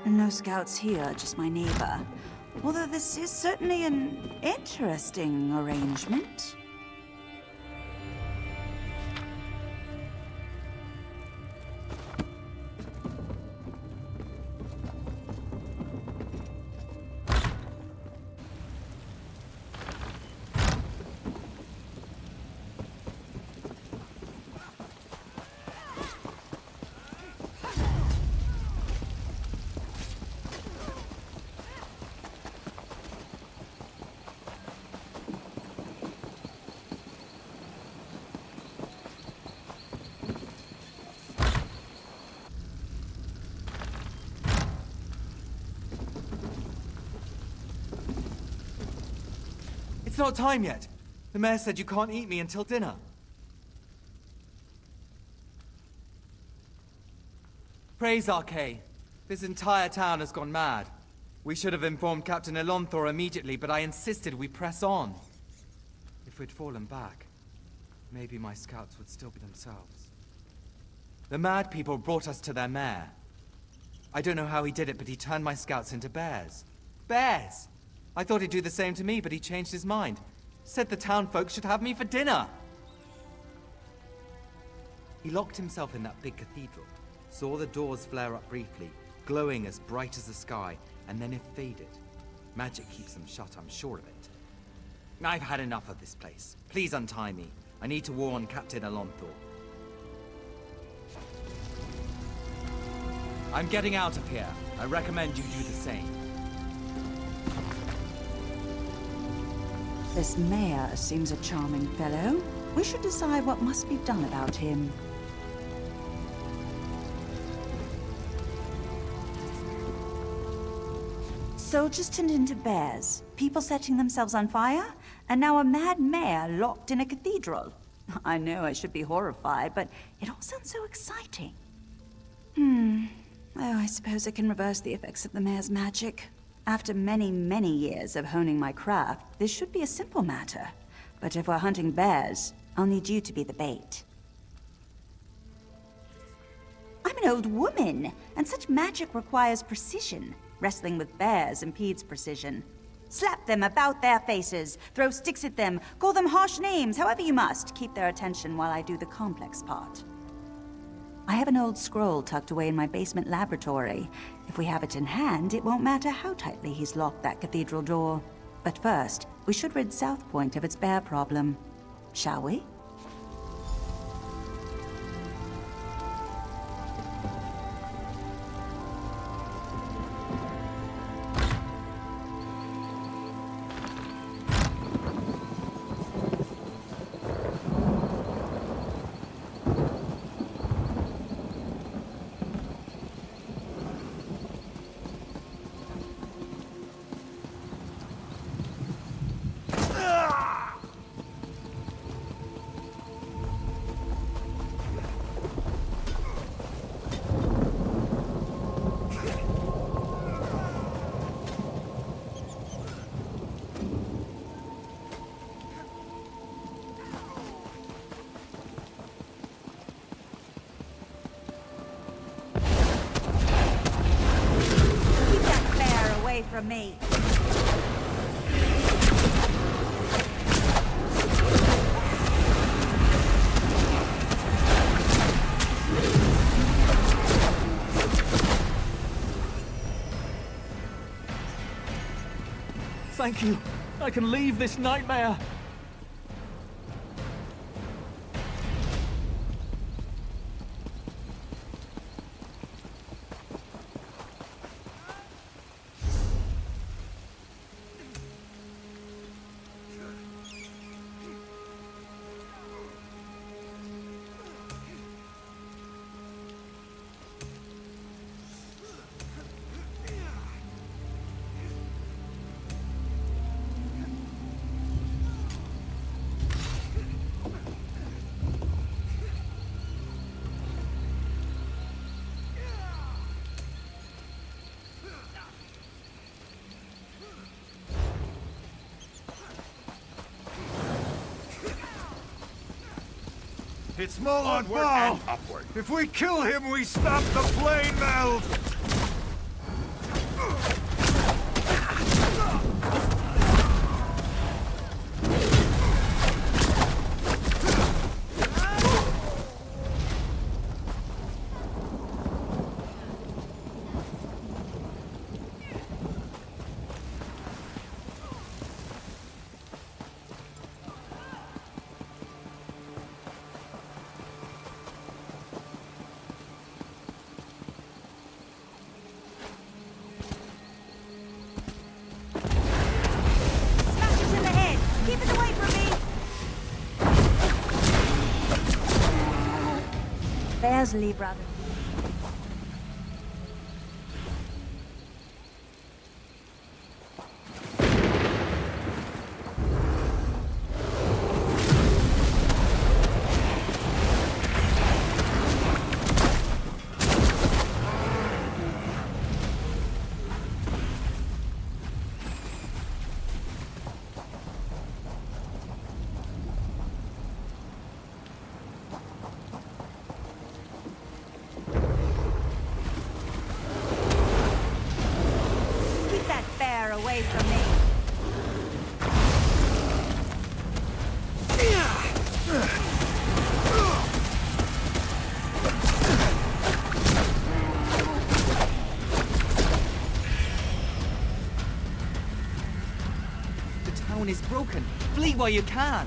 No scouts here, just my neighbor. Although this is certainly an interesting arrangement. It's not time yet. The mayor said you can't eat me until dinner. Praise Arcay. This entire town has gone mad. We should have informed Captain Elonthor immediately, but I insisted we press on. If we'd fallen back, maybe my scouts would still be themselves. The mad people brought us to their mayor. I don't know how he did it, but he turned my scouts into bears. Bears! I thought he'd do the same to me, but he changed his mind. Said the town folks should have me for dinner. He locked himself in that big cathedral, saw the doors flare up briefly, glowing as bright as the sky, and then it faded. Magic keeps them shut, I'm sure of it. I've had enough of this place. Please untie me. I need to warn Captain Elonthor. I'm getting out of here. I recommend you do the same. This mayor seems a charming fellow. We should decide what must be done about him. Soldiers turned into bears, people setting themselves on fire, and now a mad mayor locked in a cathedral. I know I should be horrified, but it all sounds so exciting. Oh, I suppose I can reverse the effects of the mayor's magic. After many, many years of honing my craft, this should be a simple matter. But if we're hunting bears, I'll need you to be the bait. I'm an old woman, and such magic requires precision. Wrestling with bears impedes precision. Slap them about their faces, throw sticks at them, call them harsh names, however you must. Keep their attention while I do the complex part. I have an old scroll tucked away in my basement laboratory. If we have it in hand, it won't matter how tightly he's locked that cathedral door. But first, we should rid South Point of its bear problem. Shall we? From me. Thank you. I can leave this nightmare. It's Molot Ball! If we kill him, we stop the flame meld! Leslie, brother. Away from me. The town is broken. Flee while you can.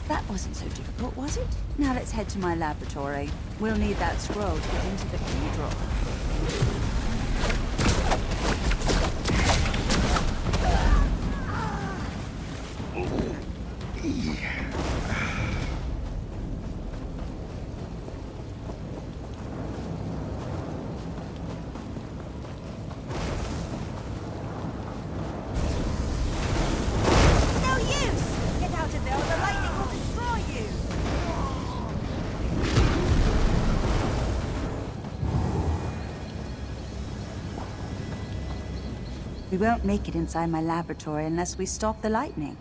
That wasn't so difficult, was it? Now let's head to my laboratory. We'll need that scroll to get into the cathedral. We won't make it inside my laboratory unless we stop the lightning.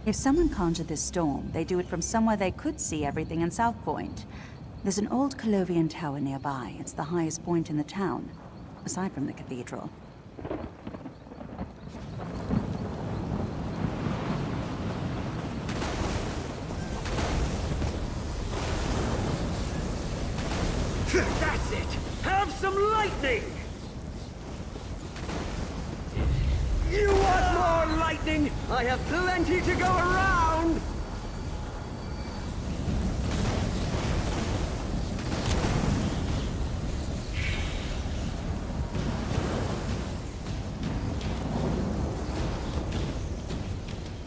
If someone conjured this storm, they do it from somewhere they could see everything in South Point. There's an old Colovian tower nearby. It's the highest point in the town, aside from the cathedral. That's it! Have some lightning! You want more lightning? I have plenty to go around!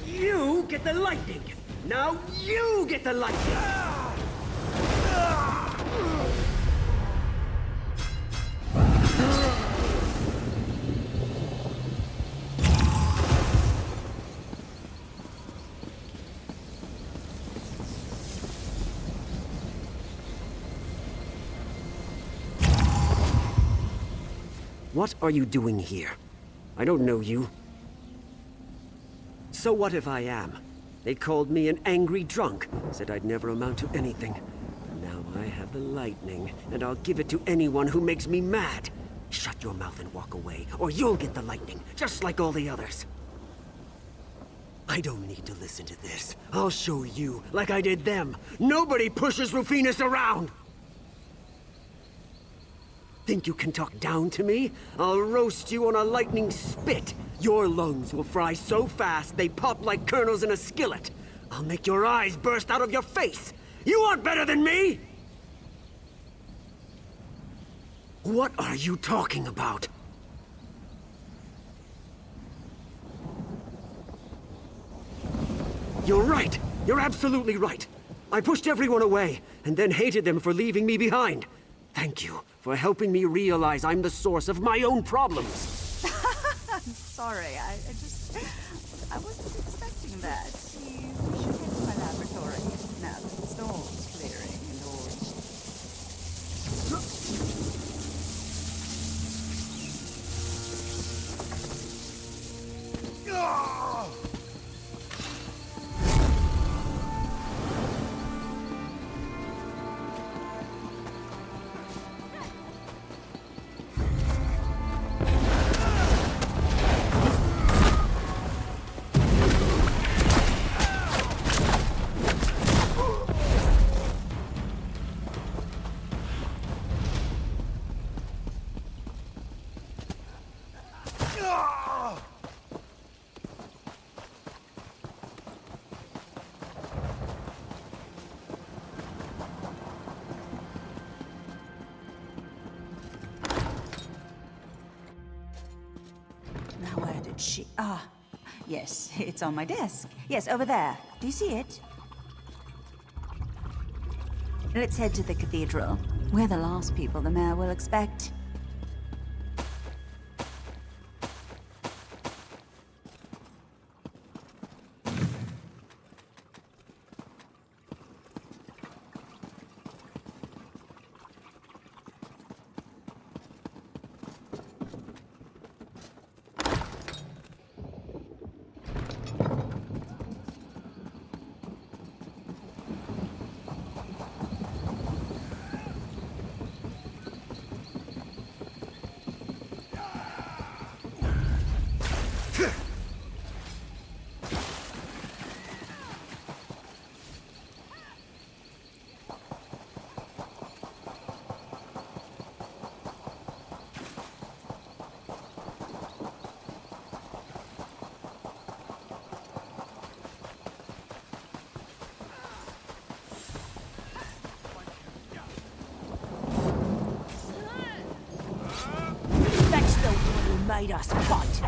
You get the lightning! Now you get the lightning! What are you doing here? I don't know you. So what if I am? They called me an angry drunk, said I'd never amount to anything. And now I have the lightning, and I'll give it to anyone who makes me mad. Shut your mouth and walk away, or you'll get the lightning, just like all the others. I don't need to listen to this. I'll show you, like I did them. Nobody pushes Rufinus around! Think you can talk down to me? I'll roast you on a lightning spit. Your lungs will fry so fast they pop like kernels in a skillet. I'll make your eyes burst out of your face. You aren't better than me! What are you talking about? You're right. You're absolutely right. I pushed everyone away, and then hated them for leaving me behind. Thank you for helping me realize I'm the source of my own problems. I'm sorry, I wasn't expecting that. You should head to my laboratory now that the storm's clearing and all. Yes, it's on my desk. Yes, over there. Do you see it? Let's head to the cathedral. We're the last people the mayor will expect. Made us fight.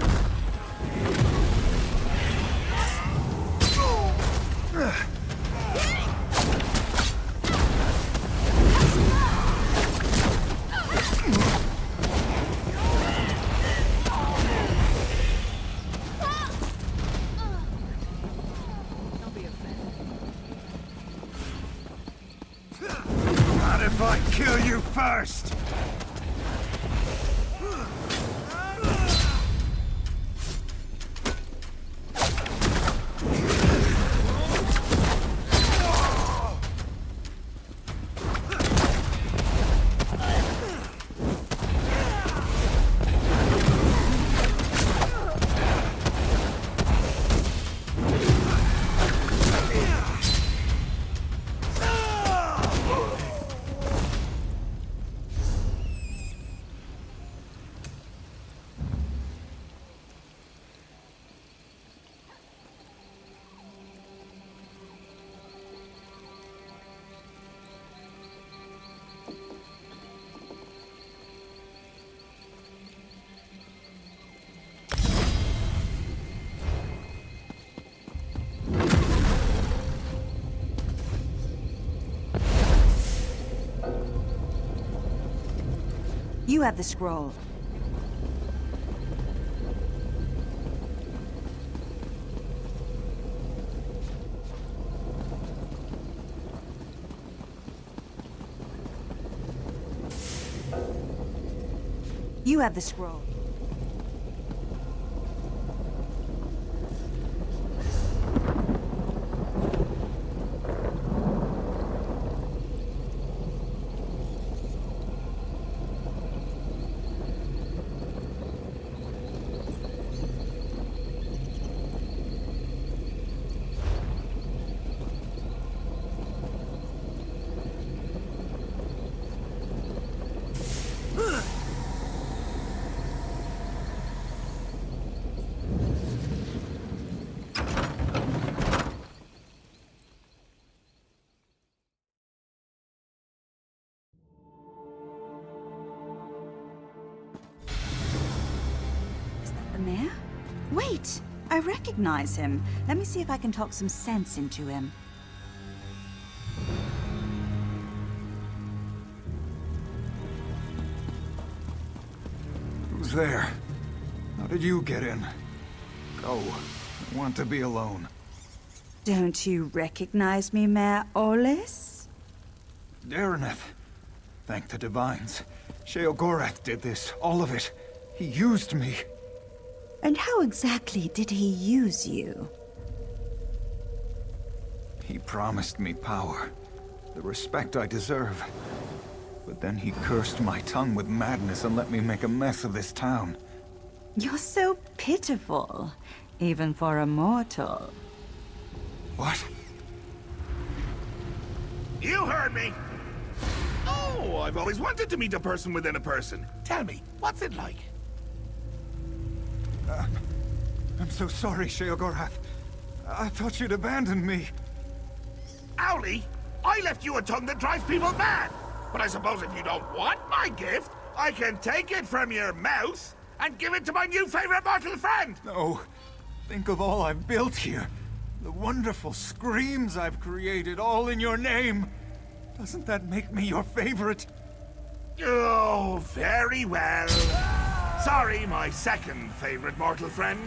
Not if I kill you first! You have the scroll. You have the scroll. Mayor? Wait! I recognize him. Let me see if I can talk some sense into him. Who's there? How did you get in? Go. I want to be alone. Don't you recognize me, Mayor Olis? Dareneth. Thank the Divines. Sheogorath did this, all of it. He used me. And how exactly did he use you? He promised me power, the respect I deserve. But then he cursed my tongue with madness and let me make a mess of this town. You're so pitiful, even for a mortal. What? You heard me! Oh, I've always wanted to meet a person within a person. Tell me, what's it like? I'm so sorry, Sheogorath. I thought you'd abandoned me. Owlie, I left you a tongue that drives people mad. But I suppose if you don't want my gift, I can take it from your mouth and give it to my new favorite mortal friend. No. Think of all I've built here. The wonderful screams I've created, all in your name. Doesn't that make me your favorite? Oh, very well. Sorry, my second favorite mortal friend.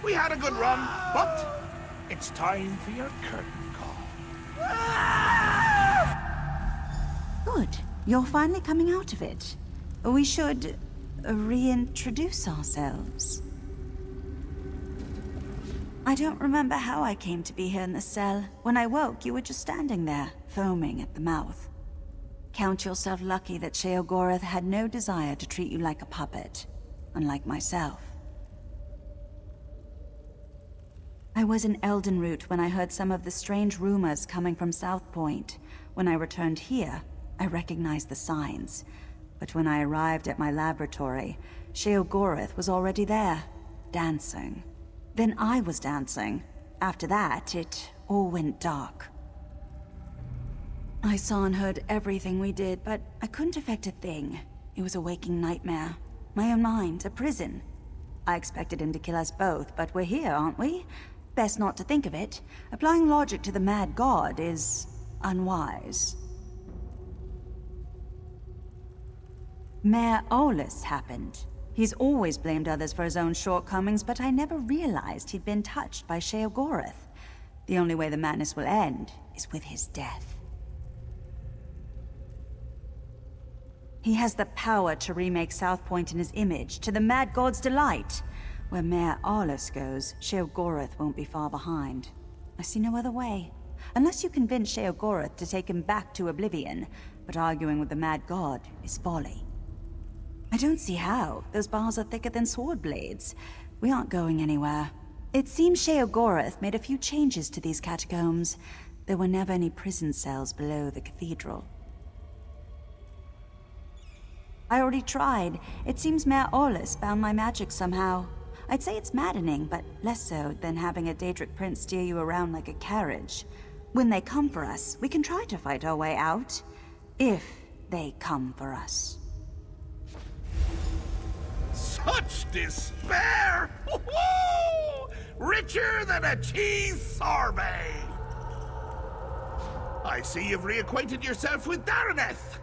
We had a good run, but it's time for your curtain call. Good. You're finally coming out of it. We should reintroduce ourselves. I don't remember how I came to be here in the cell. When I woke, you were just standing there, foaming at the mouth. Count yourself lucky that Sheogorath had no desire to treat you like a puppet, unlike myself. I was in Elden Root when I heard some of the strange rumors coming from South Point. When I returned here, I recognized the signs. But when I arrived at my laboratory, Sheogorath was already there, dancing. Then I was dancing. After that, it all went dark. I saw and heard everything we did, but I couldn't affect a thing. It was a waking nightmare. My own mind, a prison. I expected him to kill us both, but we're here, aren't we? Best not to think of it. Applying logic to the mad god is unwise. Mayor Aulus happened. He's always blamed others for his own shortcomings, but I never realized he'd been touched by Sheogorath. The only way the madness will end is with his death. He has the power to remake South Point in his image, to the Mad God's delight. Where Mayor Aulus goes, Sheogorath won't be far behind. I see no other way. Unless you convince Sheogorath to take him back to oblivion, but arguing with the Mad God is folly. I don't see how. Those bars are thicker than sword blades. We aren't going anywhere. It seems Sheogorath made a few changes to these catacombs. There were never any prison cells below the cathedral. I already tried. It seems Mayor Aulus found my magic somehow. I'd say it's maddening, but less so than having a Daedric prince steer you around like a carriage. When they come for us, we can try to fight our way out. If they come for us. Such despair! Woo-hoo! Richer than a cheese sorbet! I see you've reacquainted yourself with Daraneth.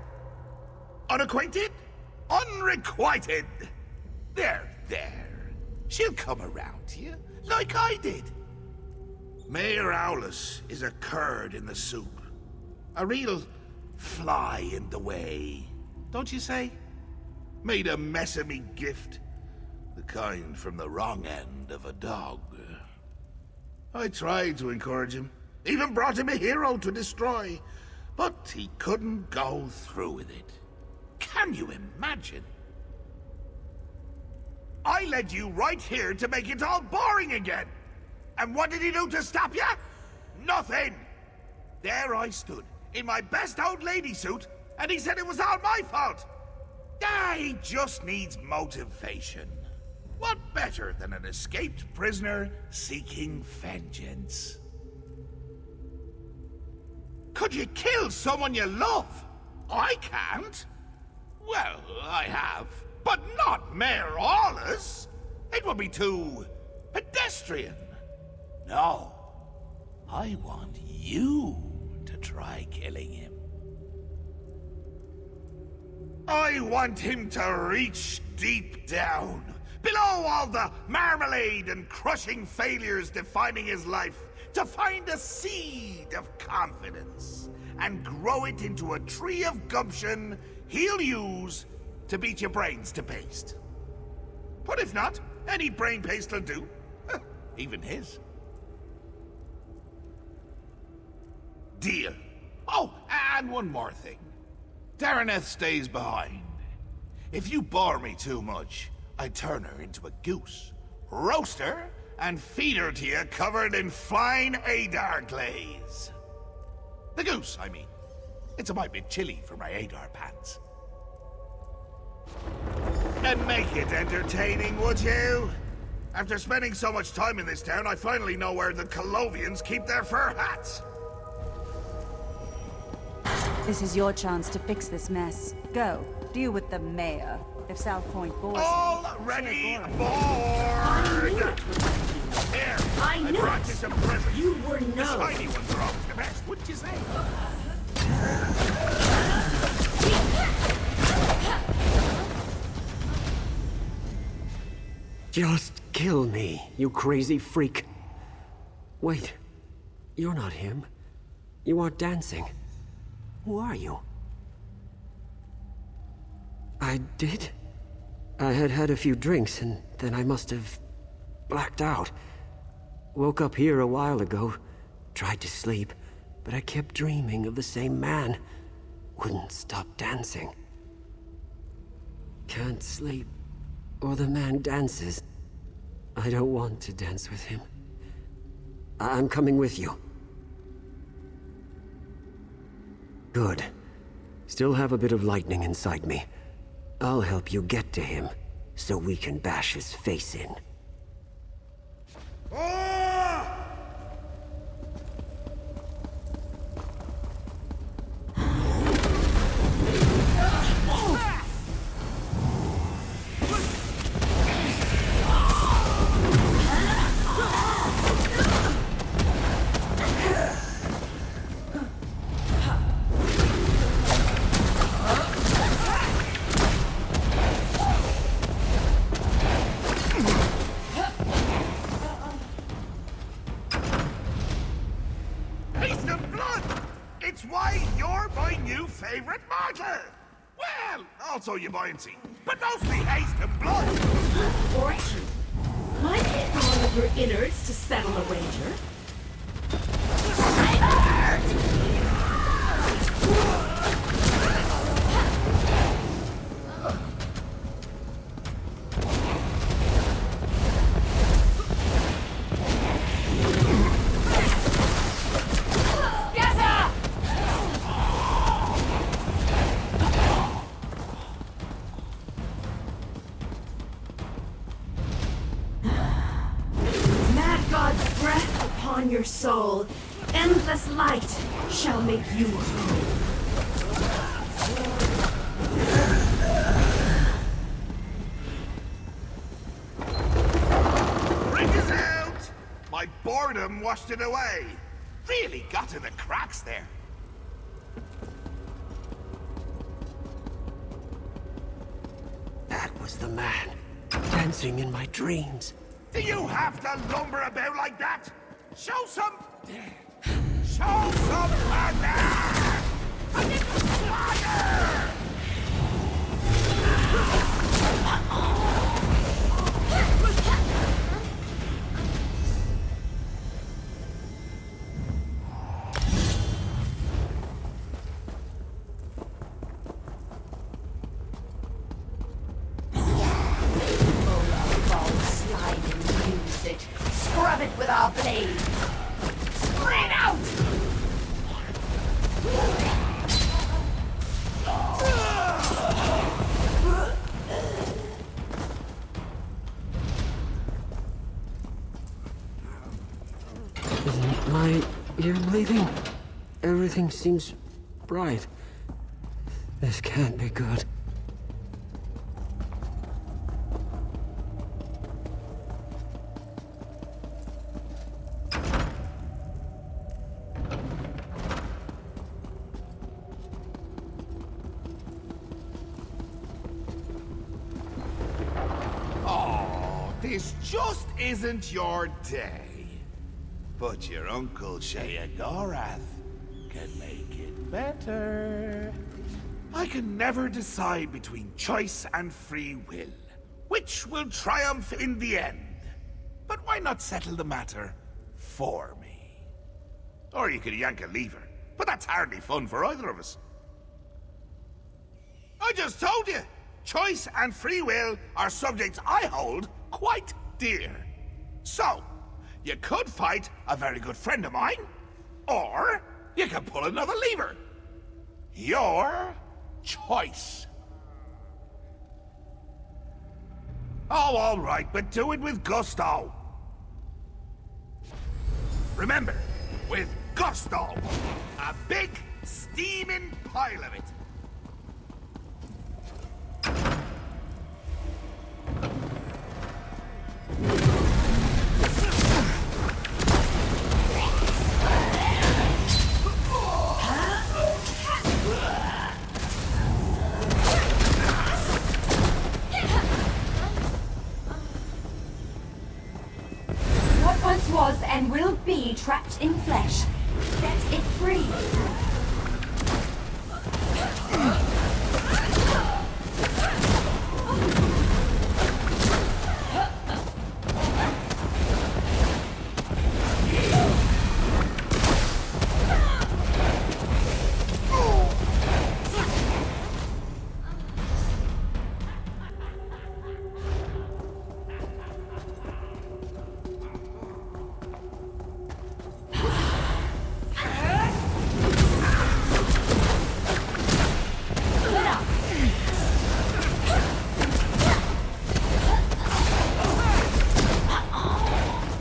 Unacquainted? Unrequited! There. She'll come around to you, like I did. Mayor Aulus is a curd in the soup. A real fly in the way, don't you say? Made a mess of me gift. The kind from the wrong end of a dog. I tried to encourage him. Even brought him a hero to destroy. But he couldn't go through with it. Can you imagine? I led you right here to make it all boring again. And what did he do to stop you? Nothing! There I stood, in my best old lady suit, and he said it was all my fault. He just needs motivation. What better than an escaped prisoner seeking vengeance? Could you kill someone you love? I can't. Well, I have, but not Mayor Aulus. It would be too pedestrian. No, I want you to try killing him. I want him to reach deep down, below all the marmalade and crushing failures defining his life, to find a seed of confidence and grow it into a tree of gumption he'll use to beat your brains to paste. But if not, any brain paste will do. Even his. Deal. Oh, and one more thing. Daraneth stays behind. If you bore me too much, I turn her into a goose, roast her, and feed her to you covered in fine Adar glaze. The goose, I mean. It's a mite bit chilly for my Adar pants. And make it entertaining, would you? After spending so much time in this town, I finally know where the Colovians keep their fur hats. This is your chance to fix this mess. Go, deal with the mayor. If South Point bores Already bored! Here, I brought you some presents. You were The shiny ones are always the best, wouldn't you say? Just kill me, you crazy freak. Wait, you're not him. You aren't dancing. Who are you? I did? I had had a few drinks, and then I must have blacked out. Woke up here a while ago, tried to sleep, but I kept dreaming of the same man. Wouldn't stop dancing. Can't sleep, or the man dances. I don't want to dance with him. I'm coming with you. Good. Still have a bit of lightning inside me. I'll help you get to him, so we can bash his face in. Also your buoyancy, but mostly haste and blood. Fortune. Might hit one of your innards to settle a wager. Your soul, endless light shall make you whole. Bring us out! My boredom washed it away. Really got to the cracks there. That was the man, dancing in my dreams. Do you have to lumber about like that? Show some manners! I need to swagger! Slide and use it. Scrub it with our blade. Spread out! Isn't my ear bleeding? Everything seems bright. This can't be good. This just isn't your day. But your Uncle Sheogorath can make it better. I can never decide between choice and free will. Which will triumph in the end? But why not settle the matter for me? Or you could yank a lever, but that's hardly fun for either of us. I just told you! Choice and free will are subjects I hold quite dear. So, you could fight a very good friend of mine, or you can pull another lever. Your choice. Oh, all right, but do it with gusto. Remember, with gusto. A big, steaming pile of it. enemy trapped in flesh. Set it free.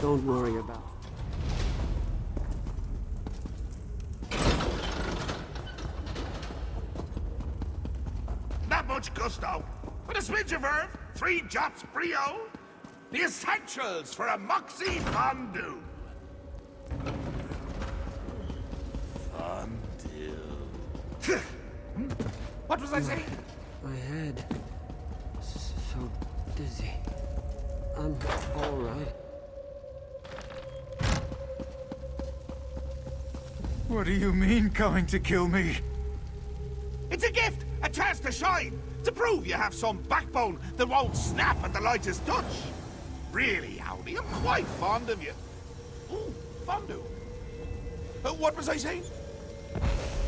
Don't worry about it. Not much gusto, but a smidge of verve, 3 jots brio, the essentials for a moxie fondue. Fondue. What was I saying? My head. So dizzy. I'm all right. What do you mean, coming to kill me? It's a gift, a chance to shine, to prove you have some backbone that won't snap at the lightest touch. Really, Howdy, I'm quite fond of you. Ooh, fondue. What was I saying?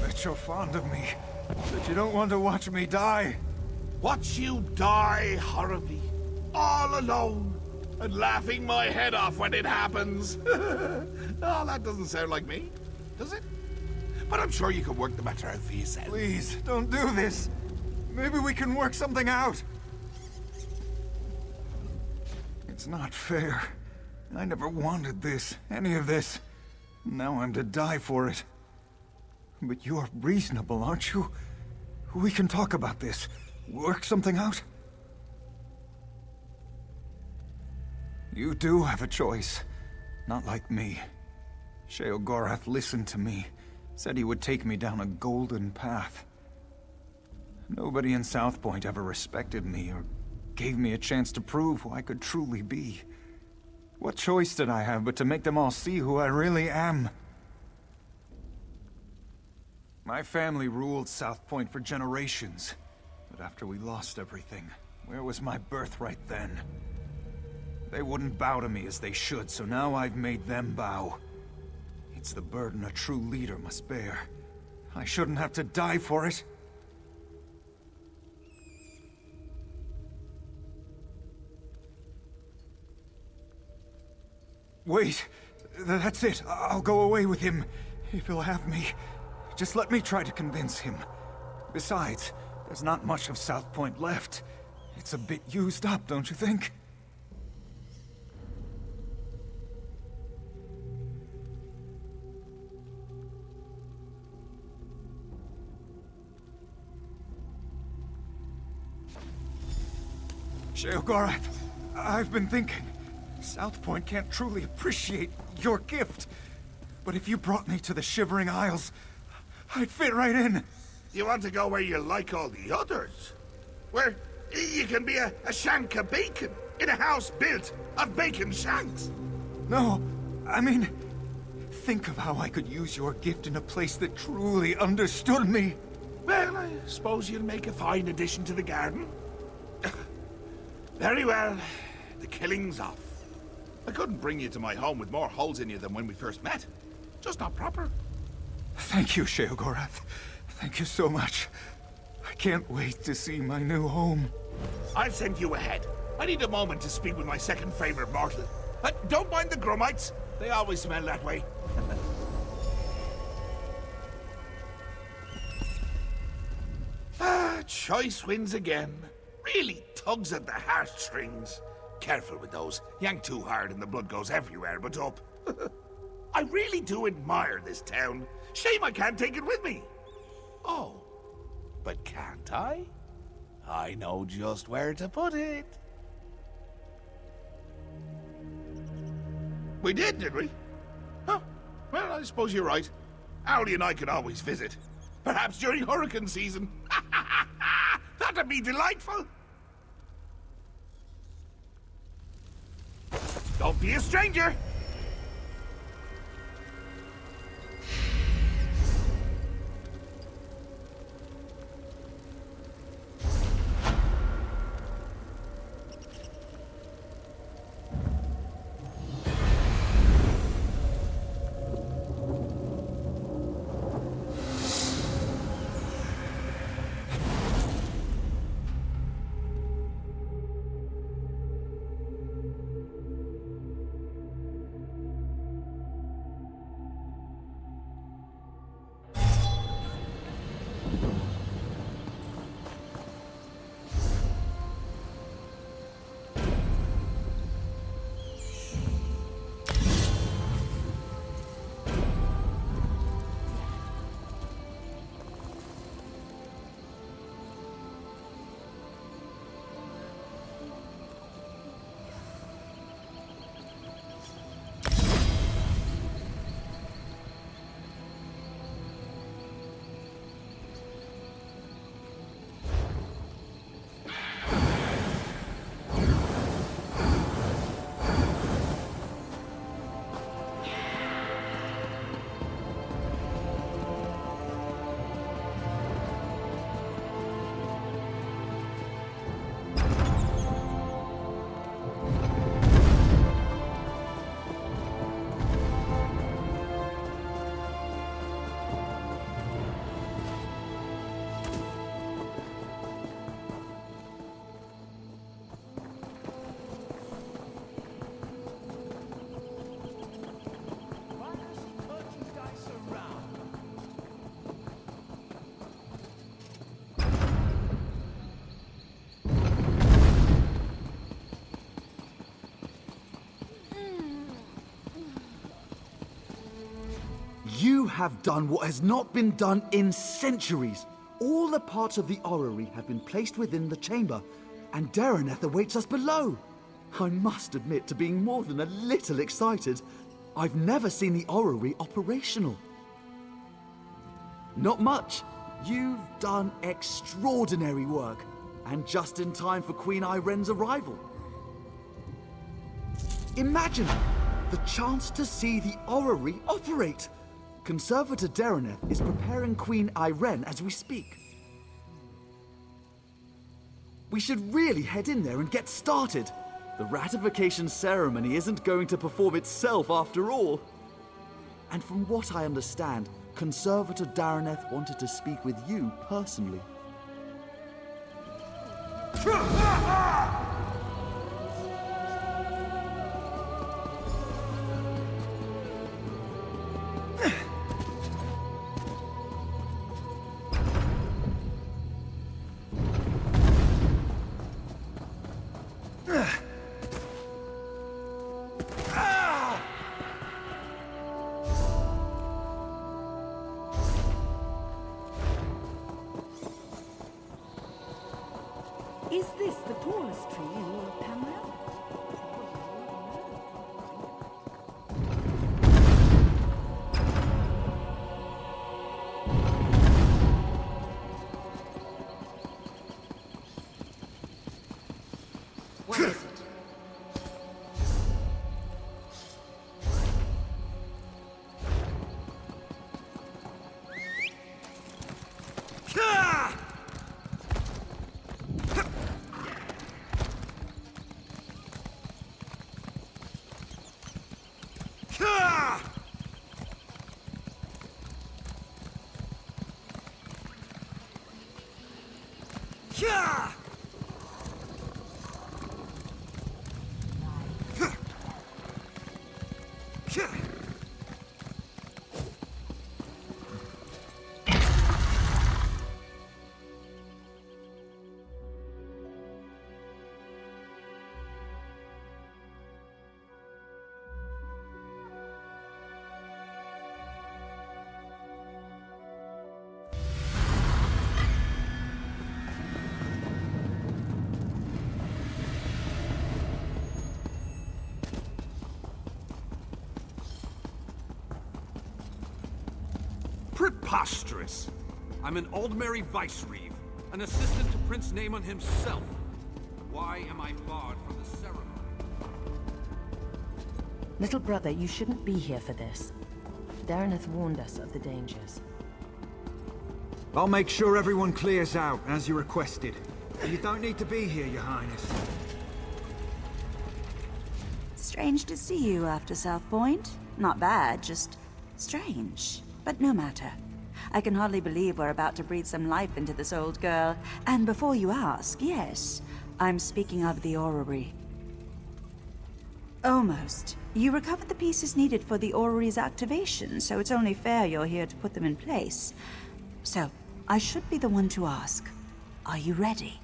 That you're fond of me. That you don't want to watch me die. Watch you die horribly, all alone, and laughing my head off when it happens. Oh, that doesn't sound like me, does it? But I'm sure you can work the matter out for yourself. Please, don't do this. Maybe we can work something out. It's not fair. I never wanted this, any of this. Now I'm to die for it. But you're reasonable, aren't you? We can talk about this. Work something out. You do have a choice. Not like me. Sheogorath listened to me. Said he would take me down a golden path. Nobody in South Point ever respected me or gave me a chance to prove who I could truly be. What choice did I have but to make them all see who I really am? My family ruled South Point for generations, but after we lost everything, where was my birthright then? They wouldn't bow to me as they should, so now I've made them bow. It's the burden a true leader must bear. I shouldn't have to die for it. Wait, that's it. I'll go away with him, if he'll have me. Just let me try to convince him. Besides, there's not much of South Point left. It's a bit used up, don't you think? Sheogorath, I've been thinking. South Point can't truly appreciate your gift. But if you brought me to the Shivering Isles, I'd fit right in. You want to go where you like all the others? Where you can be a shank of bacon in a house built of bacon shanks? No, I mean, think of how I could use your gift in a place that truly understood me. Well, I suppose you'll make a fine addition to the garden. Very well. The killing's off. I couldn't bring you to my home with more holes in you than when we first met. Just not proper. Thank you, Sheogorath. Thank you so much. I can't wait to see my new home. I'll send you ahead. I need a moment to speak with my second favorite mortal. Don't mind the Grummites. They always smell that way. Choice wins again. Really tugs at the heartstrings. Careful with those. Yank too hard and the blood goes everywhere but up. I really do admire this town. Shame I can't take it with me. Oh, but can't I? I know just where to put it. We did we? Huh. Well, I suppose you're right. Owlie and I can always visit. Perhaps during hurricane season. That'd be delightful. Don't be a stranger. have done what has not been done in centuries. All the parts of the orrery have been placed within the chamber, and Daraneth awaits us below. I must admit to being more than a little excited. I've never seen the orrery operational. Not much. You've done extraordinary work, and just in time for Queen Ayrenn's arrival. Imagine the chance to see the orrery operate. Conservator Daraneth is preparing Queen Ayrenn as we speak. We should really head in there and get started. The ratification ceremony isn't going to perform itself after all. And from what I understand, Conservator Daraneth wanted to speak with you personally. Is this the tallest tree in all of Tamriel? What is it? Preposterous! I'm an Aldmeri vice-reeve, an assistant to Prince Naemon himself. Why am I barred from the ceremony? Little brother, you shouldn't be here for this. Daraneth warned us of the dangers. I'll make sure everyone clears out, as you requested. You don't need to be here, Your Highness. Strange to see you after South Point. Not bad, just strange. But no matter. I can hardly believe we're about to breathe some life into this old girl. And before you ask, yes, I'm speaking of the orrery. Almost. You recovered the pieces needed for the orrery's activation, so it's only fair you're here to put them in place. So, I should be the one to ask. Are you ready?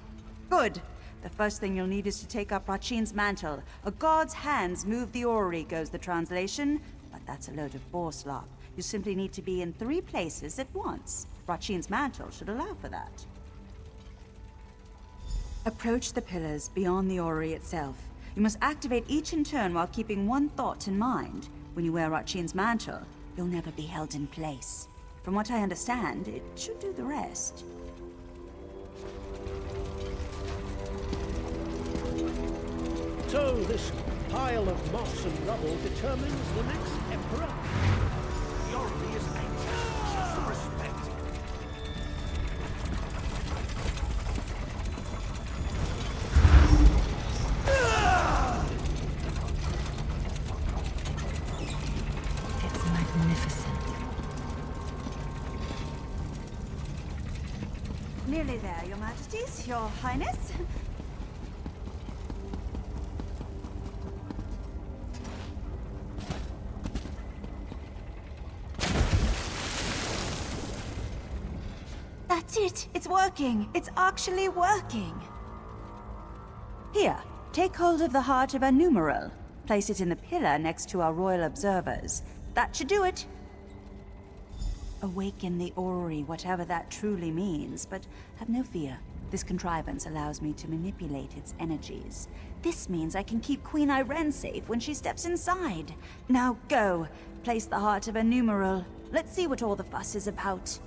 Good. The first thing you'll need is to take up Rachin's mantle. A god's hands move the orrery, goes the translation. But that's a load of boar slop. You simply need to be in 3 places at once. Rachin's mantle should allow for that. Approach the pillars beyond the orrery itself. You must activate each in turn while keeping one thought in mind. When you wear Rachin's mantle, you'll never be held in place. From what I understand, it should do the rest. So this pile of moss and rubble determines the next emperor. The orrery is ancient. Show some respect. It's magnificent. Nearly there, Your Majesties, Your Highness. That's it! It's working! It's actually working! Here, take hold of the Heart of Anumaril. Place it in the pillar next to our royal observers. That should do it! awaken the Orrery, whatever that truly means, but have no fear. This contrivance allows me to manipulate its energies. This means I can keep Queen Ayrenn safe when she steps inside. Now go, place the Heart of Anumaril. Let's see what all the fuss is about.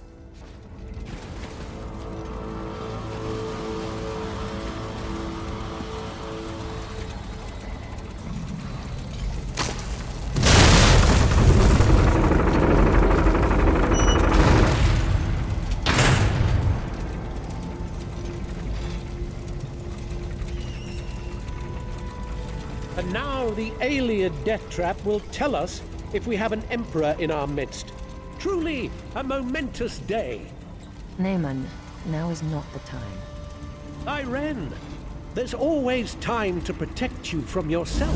And now the Ayleid death trap will tell us if we have an emperor in our midst. Truly a momentous day. Naaman, now is not the time. Ayrenn, there's always time to protect you from yourself.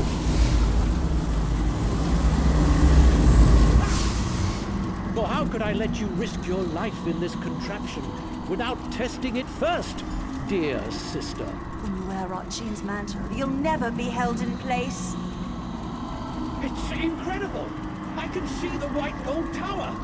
For how could I let you risk your life in this contraption without testing it first, dear sister? When you wear Rotchine's mantle, you'll never be held in place. It's incredible! I can see the white gold tower!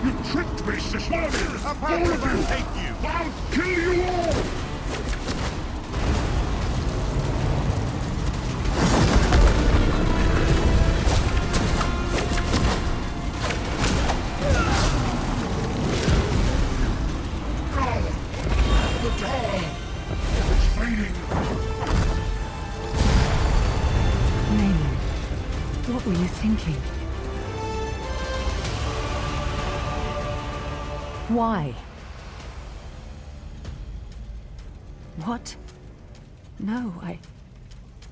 You tricked me, sister! All of you! Take you! I'll kill you all! Naaman, what were you thinking? Why? What? No,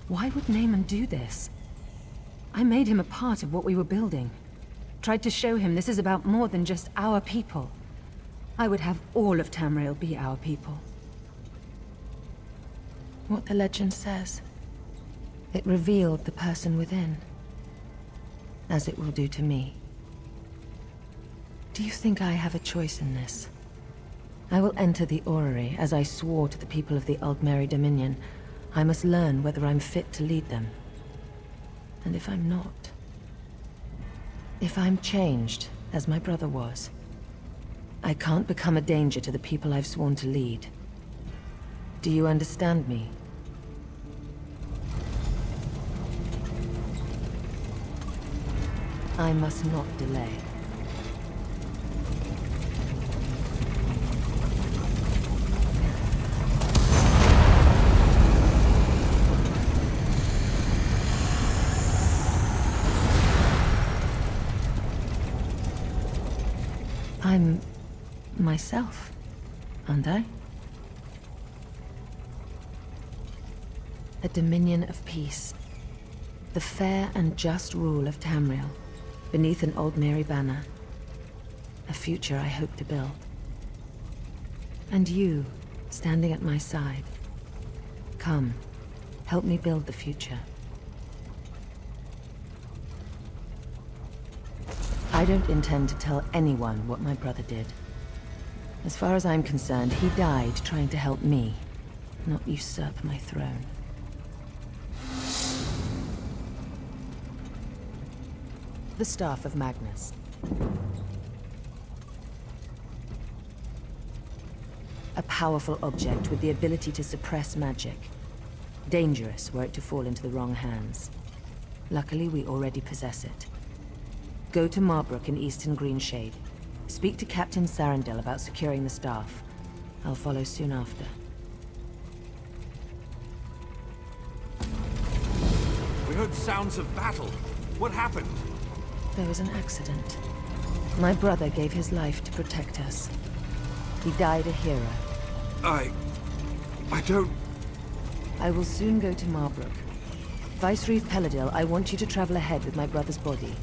Why would Naaman do this? I made him a part of what we were building. Tried to show him this is about more than just our people. I would have all of Tamriel be our people. What the legend says. It revealed the person within. As it will do to me. Do you think I have a choice in this? I will enter the Orrery, as I swore to the people of the Aldmeri Dominion. I must learn whether I'm fit to lead them. And if I'm not... if I'm changed, as my brother was, I can't become a danger to the people I've sworn to lead. Do you understand me? I must not delay. I'm myself, aren't I? A dominion of peace. The fair and just rule of Tamriel, beneath an Aldmeri banner. A future I hope to build. And you, standing at my side. Come, help me build the future. I don't intend to tell anyone what my brother did. As far as I'm concerned, he died trying to help me, not usurp my throne. The Staff of Magnus. A powerful object with the ability to suppress magic. Dangerous were it to fall into the wrong hands. Luckily, we already possess it. Go to Marbrook in Eastern Greenshade. Speak to Captain Sarandel about securing the staff. I'll follow soon after. We heard sounds of battle. What happened? There was an accident. My brother gave his life to protect us. He died a hero. I don't... I will soon go to Marbrook. Vicereeve Peladil, I want you to travel ahead with my brother's body.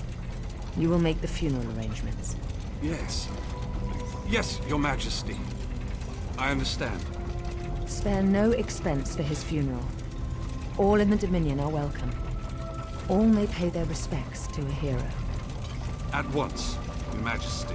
You will make the funeral arrangements. Yes. Yes, Your Majesty. I understand. Spare no expense for his funeral. All in the Dominion are welcome. All may pay their respects to a hero. At once, Your Majesty.